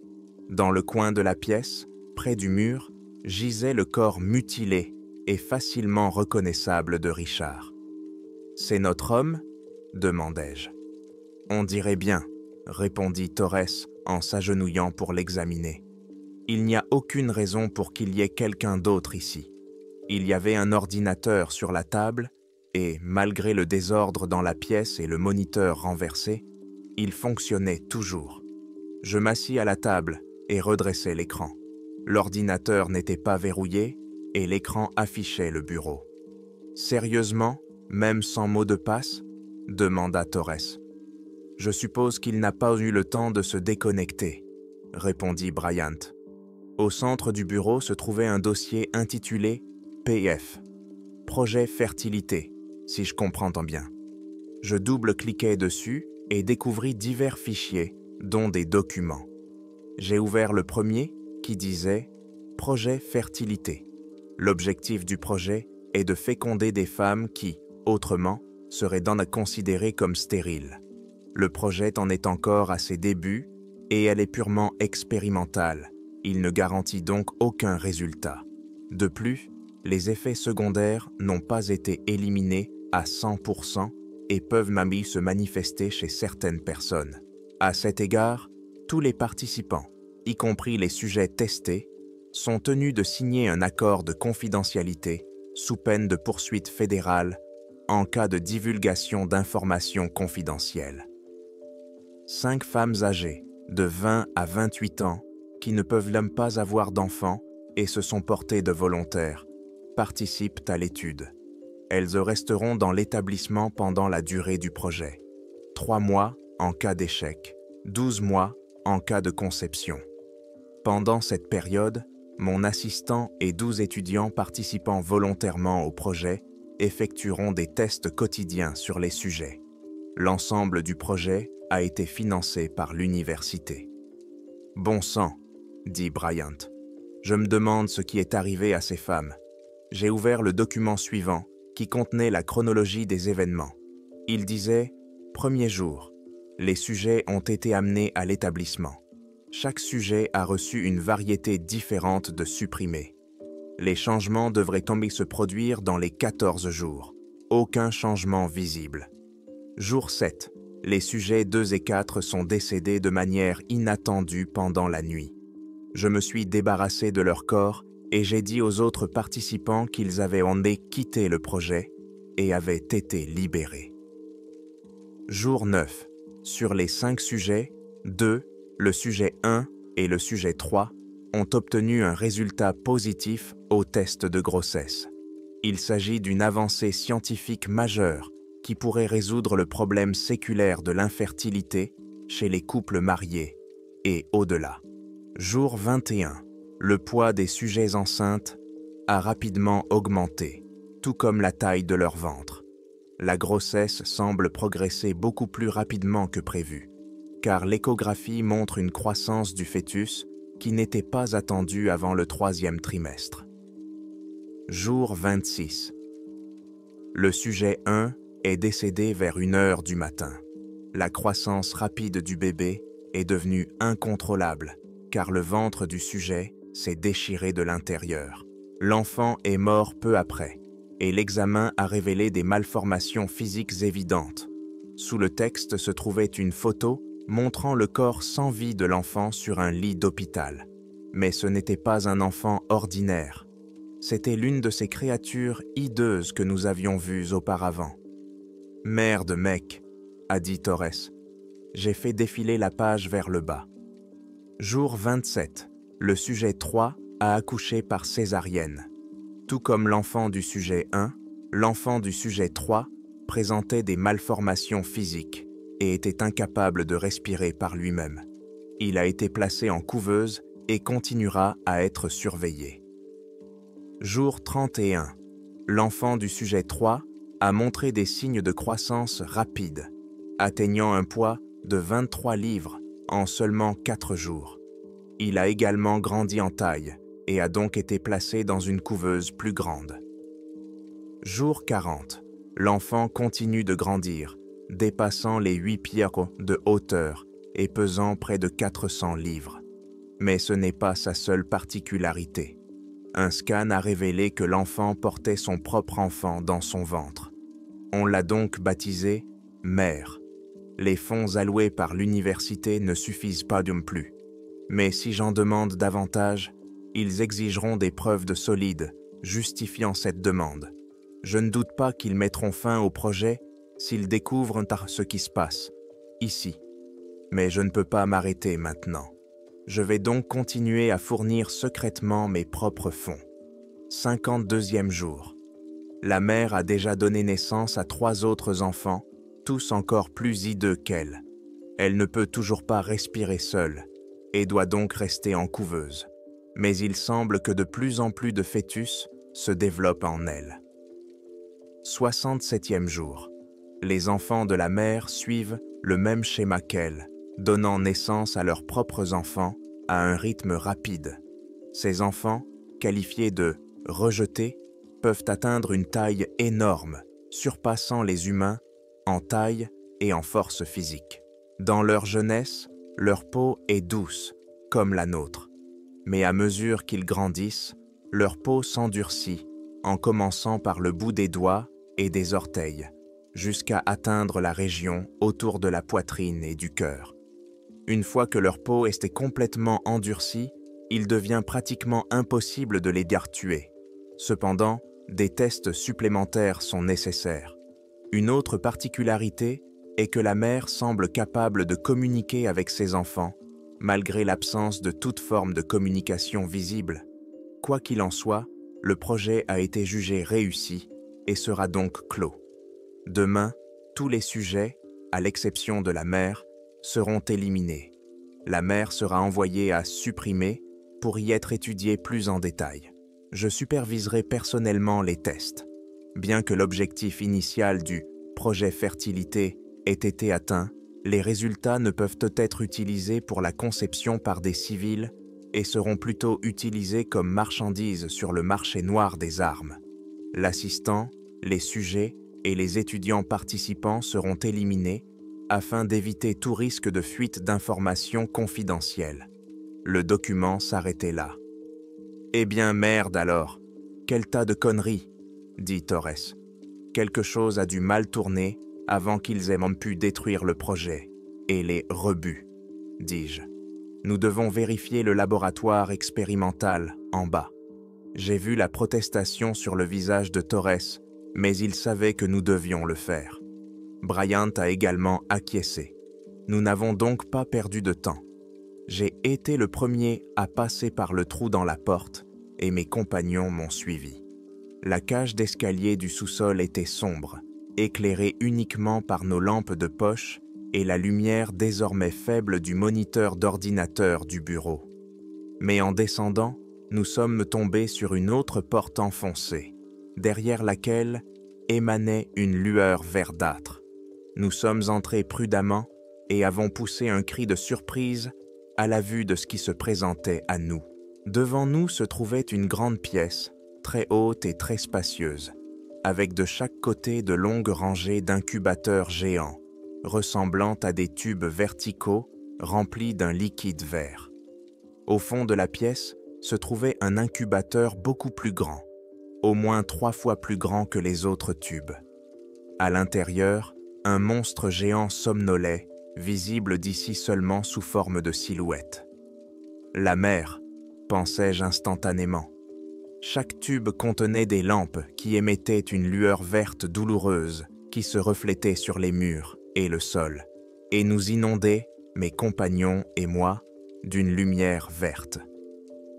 Dans le coin de la pièce, près du mur, gisait le corps mutilé et facilement reconnaissable de Richard. « C'est notre homme ?» demandai-je. « On dirait bien », répondit Torres en s'agenouillant pour l'examiner. « Il n'y a aucune raison pour qu'il y ait quelqu'un d'autre ici. Il y avait un ordinateur sur la table et, malgré le désordre dans la pièce et le moniteur renversé, Il fonctionnait toujours. Je m'assis à la table et redressai l'écran. L'ordinateur n'était pas verrouillé et l'écran affichait le bureau. « Sérieusement, même sans mot de passe ?» demanda Torres. « Je suppose qu'il n'a pas eu le temps de se déconnecter », répondit Bryant. Au centre du bureau se trouvait un dossier intitulé « PF », Projet Fertilité, si je comprends bien. Je double-cliquai dessus et découvris divers fichiers, dont des documents. J'ai ouvert le premier qui disait « Projet Fertilité ». L'objectif du projet est de féconder des femmes qui, autrement, seraient considérées comme stériles. Le projet en est encore à ses débuts et elle est purement expérimentale. Il ne garantit donc aucun résultat. De plus, les effets secondaires n'ont pas été éliminés à 100% et peuvent même se manifester chez certaines personnes. À cet égard, tous les participants, y compris les sujets testés, sont tenus de signer un accord de confidentialité sous peine de poursuite fédérale en cas de divulgation d'informations confidentielles. 5 femmes âgées, de 20 à 28 ans, qui ne peuvent même pas avoir d'enfants et se sont portées de volontaires, participent à l'étude. Elles resteront dans l'établissement pendant la durée du projet. 3 mois en cas d'échec, 12 mois en cas de conception. Pendant cette période, mon assistant et 12 étudiants participant volontairement au projet effectueront des tests quotidiens sur les sujets. L'ensemble du projet a été financé par l'université. « Bon sang », dit Bryant. « Je me demande ce qui est arrivé à ces femmes. » J'ai ouvert le document suivant qui contenait la chronologie des événements. Il disait « Premier jour. Les sujets ont été amenés à l'établissement. Chaque sujet a reçu une variété différente de supprimés. Les changements devraient se produire dans les 14 jours. Aucun changement visible. Jour 7. Les sujets 2 et 4 sont décédés de manière inattendue pendant la nuit. Je me suis débarrassé de leur corps et j'ai dit aux autres participants qu'ils avaient quitté le projet et avaient été libérés. Jour 9. Sur les 5 sujets, 2, le sujet 1 et le sujet 3, ont obtenu un résultat positif au test de grossesse. Il s'agit d'une avancée scientifique majeure qui pourrait résoudre le problème séculaire de l'infertilité chez les couples mariés et au-delà. Jour 21. Le poids des sujets enceintes a rapidement augmenté, tout comme la taille de leur ventre. La grossesse semble progresser beaucoup plus rapidement que prévu, car l'échographie montre une croissance du fœtus qui n'était pas attendue avant le 3e trimestre. Jour 26. Le sujet 1 est décédé vers 1h du matin. La croissance rapide du bébé est devenue incontrôlable, car le ventre du sujet s'est déchiré de l'intérieur. L'enfant est mort peu après, et l'examen a révélé des malformations physiques évidentes. Sous le texte se trouvait une photo montrant le corps sans vie de l'enfant sur un lit d'hôpital. Mais ce n'était pas un enfant ordinaire. C'était l'une de ces créatures hideuses que nous avions vues auparavant. « Merde, mec », a dit Torres. J'ai fait défiler la page vers le bas. Jour 27. Le sujet 3 a accouché par césarienne. Tout comme l'enfant du sujet 1, l'enfant du sujet 3 présentait des malformations physiques et était incapable de respirer par lui-même. Il a été placé en couveuse et continuera à être surveillé. Jour 31. L'enfant du sujet 3 a montré des signes de croissance rapide, atteignant un poids de 23 livres en seulement 4 jours. Il a également grandi en taille et a donc été placé dans une couveuse plus grande. Jour 40. L'enfant continue de grandir, dépassant les 8 pieds de hauteur et pesant près de 400 livres. Mais ce n'est pas sa seule particularité. Un scan a révélé que l'enfant portait son propre enfant dans son ventre. On l'a donc baptisé « mère ». Les fonds alloués par l'université ne suffisent pas non plus. Mais si j'en demande davantage, ils exigeront des preuves solides justifiant cette demande. Je ne doute pas qu'ils mettront fin au projet s'ils découvrent ce qui se passe, ici, Mais je ne peux pas m'arrêter maintenant. Je vais donc continuer à fournir secrètement mes propres fonds. 52e jour. La mère a déjà donné naissance à 3 autres enfants, tous encore plus hideux qu'elle. Elle ne peut toujours pas respirer seule et doit donc rester en couveuse. Mais il semble que de plus en plus de fœtus se développent en elle. 67e jour. Les enfants de la mère suivent le même schéma qu'elle, donnant naissance à leurs propres enfants à un rythme rapide. Ces enfants, qualifiés de « rejetés », peuvent atteindre une taille énorme, surpassant les humains en taille et en force physique. Dans leur jeunesse, leur peau est douce, comme la nôtre. Mais à mesure qu'ils grandissent, leur peau s'endurcit, en commençant par le bout des doigts et des orteils, jusqu'à atteindre la région autour de la poitrine et du cœur. Une fois que leur peau est complètement endurcie, il devient pratiquement impossible de les tuer. Cependant, des tests supplémentaires sont nécessaires. Une autre particularité est que la mère semble capable de communiquer avec ses enfants, malgré l'absence de toute forme de communication visible. Quoi qu'il en soit, le projet a été jugé réussi et sera donc clos. Demain, tous les sujets, à l'exception de la mère, seront éliminés. La mère sera envoyée à supprimer pour y être étudiée plus en détail. Je superviserai personnellement les tests. Bien que l'objectif initial du projet fertilité ait été atteint, les résultats ne peuvent être utilisés pour la conception par des civils et seront plutôt utilisés comme marchandises sur le marché noir des armes. L'assistant, les sujets et les étudiants participants seront éliminés afin d'éviter tout risque de fuite d'informations confidentielles. Le document s'arrêtait là. « Eh bien merde alors, quel tas de conneries !» dit Torres. « Quelque chose a dû mal tourner avant qu'ils aient même pu détruire le projet. Et les rebuts, dis-je. Nous devons vérifier le laboratoire expérimental en bas. » J'ai vu la protestation sur le visage de Torres, mais il savait que nous devions le faire. Bryant a également acquiescé. Nous n'avons donc pas perdu de temps. J'ai été le premier à passer par le trou dans la porte et mes compagnons m'ont suivi. La cage d'escalier du sous-sol était sombre, éclairée uniquement par nos lampes de poche et la lumière désormais faible du moniteur d'ordinateur du bureau. Mais en descendant, nous sommes tombés sur une autre porte enfoncée, derrière laquelle émanait une lueur verdâtre. Nous sommes entrés prudemment et avons poussé un cri de surprise à la vue de ce qui se présentait à nous. Devant nous se trouvait une grande pièce, très haute et très spacieuse, avec de chaque côté de longues rangées d'incubateurs géants, ressemblant à des tubes verticaux remplis d'un liquide vert. Au fond de la pièce se trouvait un incubateur beaucoup plus grand, au moins 3 fois plus grand que les autres tubes. À l'intérieur, un monstre géant somnolait, visible d'ici seulement sous forme de silhouette. La mère, pensai-je instantanément. Chaque tube contenait des lampes qui émettaient une lueur verte douloureuse qui se reflétait sur les murs et le sol, et nous inondait, mes compagnons et moi, d'une lumière verte.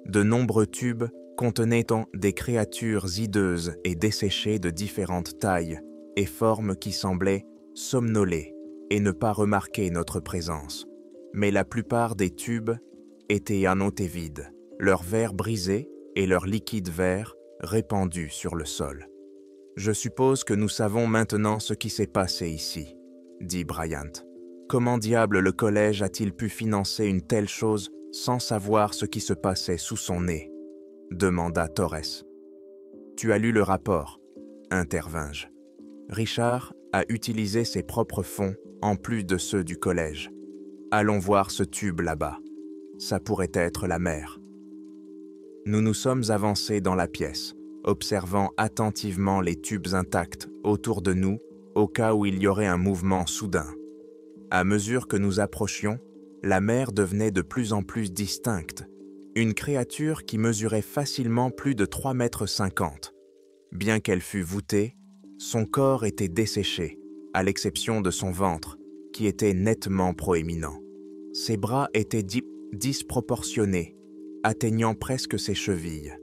De nombreux tubes contenaient des créatures hideuses et desséchées de différentes tailles et formes qui semblaient somnoler et ne pas remarquer notre présence. Mais la plupart des tubes étaient à noter vides, leur verre brisé et leur liquide vert répandu sur le sol. « Je suppose que nous savons maintenant ce qui s'est passé ici, » dit Bryant. « Comment diable le collège a-t-il pu financer une telle chose sans savoir ce qui se passait sous son nez ?» demanda Torres. « Tu as lu le rapport, » intervins-je. Richard a utilisé ses propres fonds en plus de ceux du collège. Allons voir ce tube là-bas. Ça pourrait être la mère. Nous nous sommes avancés dans la pièce, observant attentivement les tubes intacts autour de nous au cas où il y aurait un mouvement soudain. À mesure que nous approchions, la mère devenait de plus en plus distincte, une créature qui mesurait facilement plus de 3,50 m. Bien qu'elle fût voûtée, son corps était desséché, à l'exception de son ventre, qui était nettement proéminent. Ses bras étaient disproportionnés, atteignant presque ses chevilles.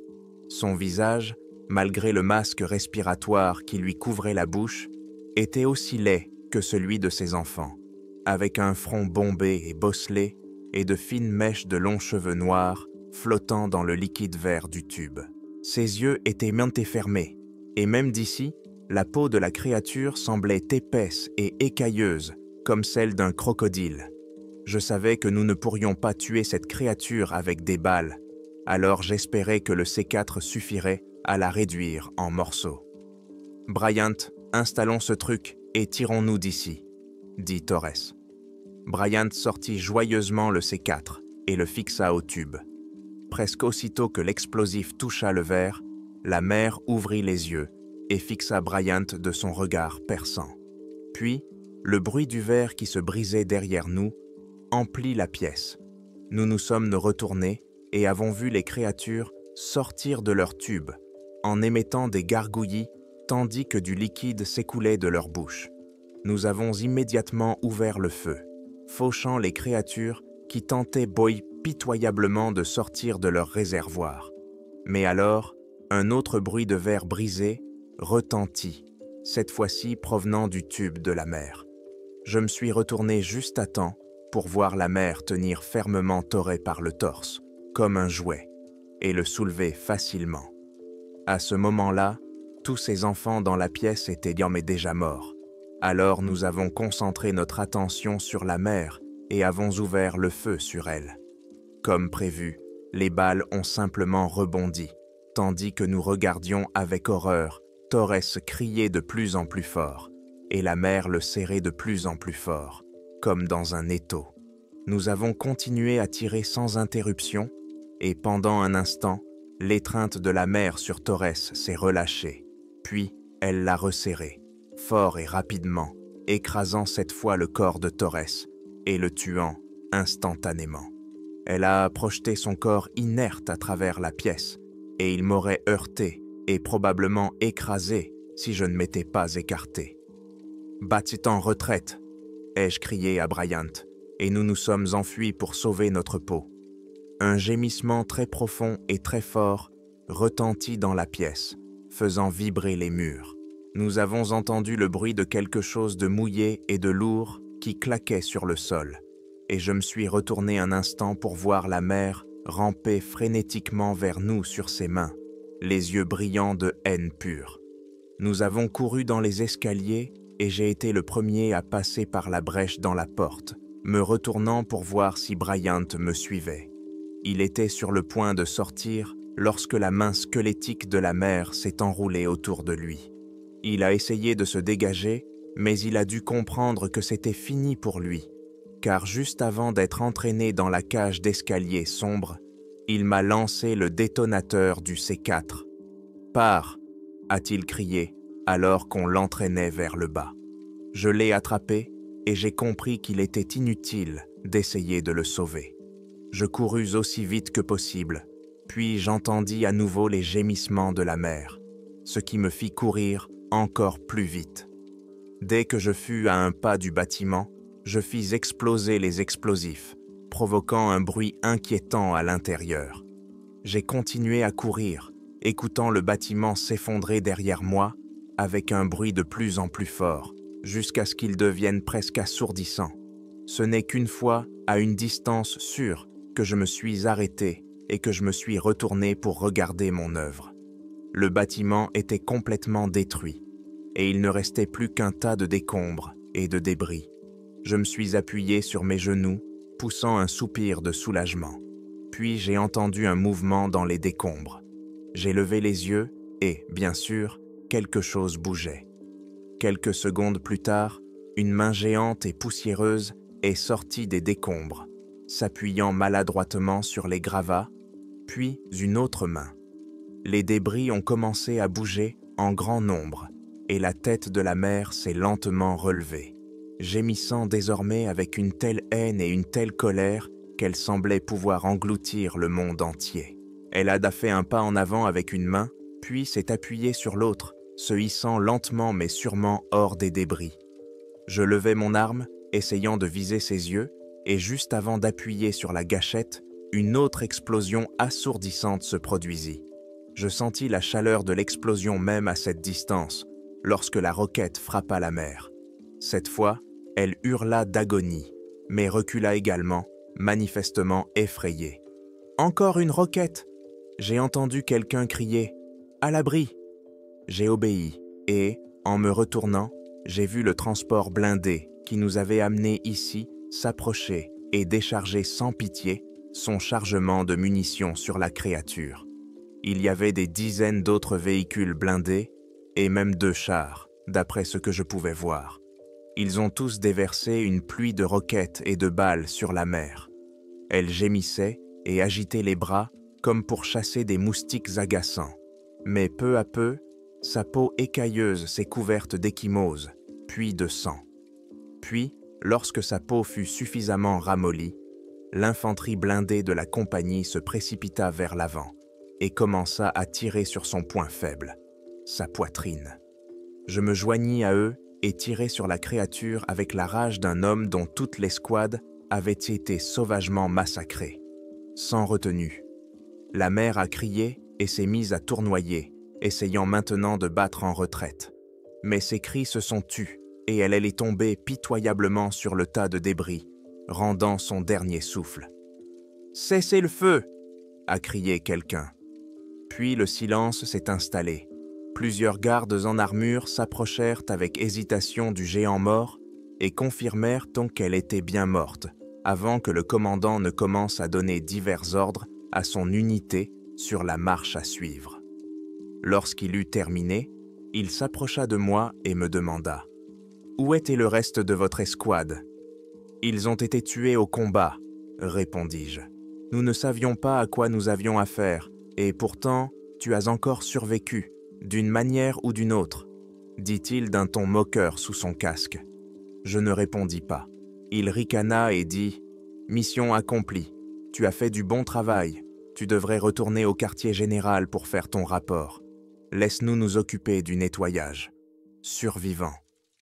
Son visage, malgré le masque respiratoire qui lui couvrait la bouche, était aussi laid que celui de ses enfants, avec un front bombé et bosselé et de fines mèches de longs cheveux noirs flottant dans le liquide vert du tube. Ses yeux étaient fermés, et même d'ici, la peau de la créature semblait épaisse et écailleuse, comme celle d'un crocodile. Je savais que nous ne pourrions pas tuer cette créature avec des balles, alors j'espérais que le C4 suffirait à la réduire en morceaux. « Bryant, installons ce truc et tirons-nous d'ici, » dit Torres. Bryant sortit joyeusement le C4 et le fixa au tube. Presque aussitôt que l'explosif toucha le verre, la mère ouvrit les yeux et fixa Bryant de son regard perçant. Puis, le bruit du verre qui se brisait derrière nous emplit la pièce. Nous nous sommes retournés et avons vu les créatures sortir de leur tube en émettant des gargouillis tandis que du liquide s'écoulait de leur bouche. Nous avons immédiatement ouvert le feu, fauchant les créatures qui tentaient pitoyablement de sortir de leur réservoir. Mais alors, un autre bruit de verre brisé retentit, cette fois-ci provenant du tube de la mère. Je me suis retourné juste à temps pour voir la mère tenir fermement Torres par le torse, comme un jouet, et le soulever facilement. À ce moment-là, tous ces enfants dans la pièce étaient déjà morts. Alors nous avons concentré notre attention sur la mère et avons ouvert le feu sur elle. Comme prévu, les balles ont simplement rebondi, tandis que nous regardions avec horreur Torres crier de plus en plus fort, et la mère le serrer de plus en plus fort, comme dans un étau. Nous avons continué à tirer sans interruption, et pendant un instant, l'étreinte de la mère sur Torres s'est relâchée, puis elle l'a resserré, fort et rapidement, écrasant cette fois le corps de Torres et le tuant instantanément. Elle a projeté son corps inerte à travers la pièce, et il m'aurait heurté et probablement écrasé si je ne m'étais pas écarté. « Bâtis en retraite !» ai-je crié à Bryant, et nous nous sommes enfuis pour sauver notre peau. Un gémissement très profond et très fort retentit dans la pièce, faisant vibrer les murs. Nous avons entendu le bruit de quelque chose de mouillé et de lourd qui claquait sur le sol, et je me suis retourné un instant pour voir la mère ramper frénétiquement vers nous sur ses mains, les yeux brillants de haine pure. Nous avons couru dans les escaliers et j'ai été le premier à passer par la brèche dans la porte, me retournant pour voir si Bryant me suivait. Il était sur le point de sortir lorsque la main squelettique de la mère s'est enroulée autour de lui. Il a essayé de se dégager, mais il a dû comprendre que c'était fini pour lui, car juste avant d'être entraîné dans la cage d'escalier sombre, il m'a lancé le détonateur du C4. « Pars !» a-t-il crié, alors qu'on l'entraînait vers le bas. Je l'ai attrapé et j'ai compris qu'il était inutile d'essayer de le sauver. Je courus aussi vite que possible, puis j'entendis à nouveau les gémissements de la mère, ce qui me fit courir encore plus vite. Dès que je fus à un pas du bâtiment, je fis exploser les explosifs, provoquant un bruit inquiétant à l'intérieur. J'ai continué à courir, écoutant le bâtiment s'effondrer derrière moi avec un bruit de plus en plus fort, jusqu'à ce qu'il devienne presque assourdissant. Ce n'est qu'une fois, à une distance sûre, que je me suis arrêté et que je me suis retourné pour regarder mon œuvre. Le bâtiment était complètement détruit, et il ne restait plus qu'un tas de décombres et de débris. Je me suis appuyé sur mes genoux, poussant un soupir de soulagement. Puis j'ai entendu un mouvement dans les décombres. J'ai levé les yeux et, bien sûr, quelque chose bougeait. Quelques secondes plus tard, une main géante et poussiéreuse est sortie des décombres, s'appuyant maladroitement sur les gravats, puis une autre main. Les débris ont commencé à bouger en grand nombre, et la tête de la mère s'est lentement relevée, gémissant désormais avec une telle haine et une telle colère qu'elle semblait pouvoir engloutir le monde entier. Elle a fait un pas en avant avec une main, puis s'est appuyée sur l'autre, se hissant lentement mais sûrement hors des débris. Je levai mon arme, essayant de viser ses yeux, et juste avant d'appuyer sur la gâchette, une autre explosion assourdissante se produisit. Je sentis la chaleur de l'explosion même à cette distance, lorsque la roquette frappa la mer. Cette fois, elle hurla d'agonie, mais recula également, manifestement effrayée. « Encore une roquette !» J'ai entendu quelqu'un crier « À l'abri !» J'ai obéi et, en me retournant, j'ai vu le transport blindé qui nous avait amenés ici s'approcher et décharger sans pitié son chargement de munitions sur la créature. Il y avait des dizaines d'autres véhicules blindés et même 2 chars, d'après ce que je pouvais voir. Ils ont tous déversé une pluie de roquettes et de balles sur la mer. Elle gémissait et agitait les bras comme pour chasser des moustiques agaçants. Mais peu à peu, sa peau écailleuse s'est couverte d'ecchymoses, puis de sang. Puis, lorsque sa peau fut suffisamment ramollie, l'infanterie blindée de la compagnie se précipita vers l'avant et commença à tirer sur son point faible, sa poitrine. Je me joignis à eux et tirai sur la créature avec la rage d'un homme dont toute l'escouade avait été sauvagement massacrée, sans retenue. La mère a crié et s'est mise à tournoyer, essayant maintenant de battre en retraite. Mais ses cris se sont tus et elle est tombée pitoyablement sur le tas de débris, rendant son dernier souffle. « Cessez le feu !» a crié quelqu'un. Puis le silence s'est installé. Plusieurs gardes en armure s'approchèrent avec hésitation du géant mort et confirmèrent qu'elle était bien morte, avant que le commandant ne commence à donner divers ordres à son unité sur la marche à suivre. Lorsqu'il eut terminé, il s'approcha de moi et me demanda « Où était le reste de votre escouade ?»« Ils ont été tués au combat, » répondis-je. « Nous ne savions pas à quoi nous avions affaire, et pourtant, tu as encore survécu, d'une manière ou d'une autre, » dit-il d'un ton moqueur sous son casque. Je ne répondis pas. Il ricana et dit « Mission accomplie, tu as fait du bon travail, tu devrais retourner au quartier général pour faire ton rapport. Laisse-nous nous occuper du nettoyage. Survivant. »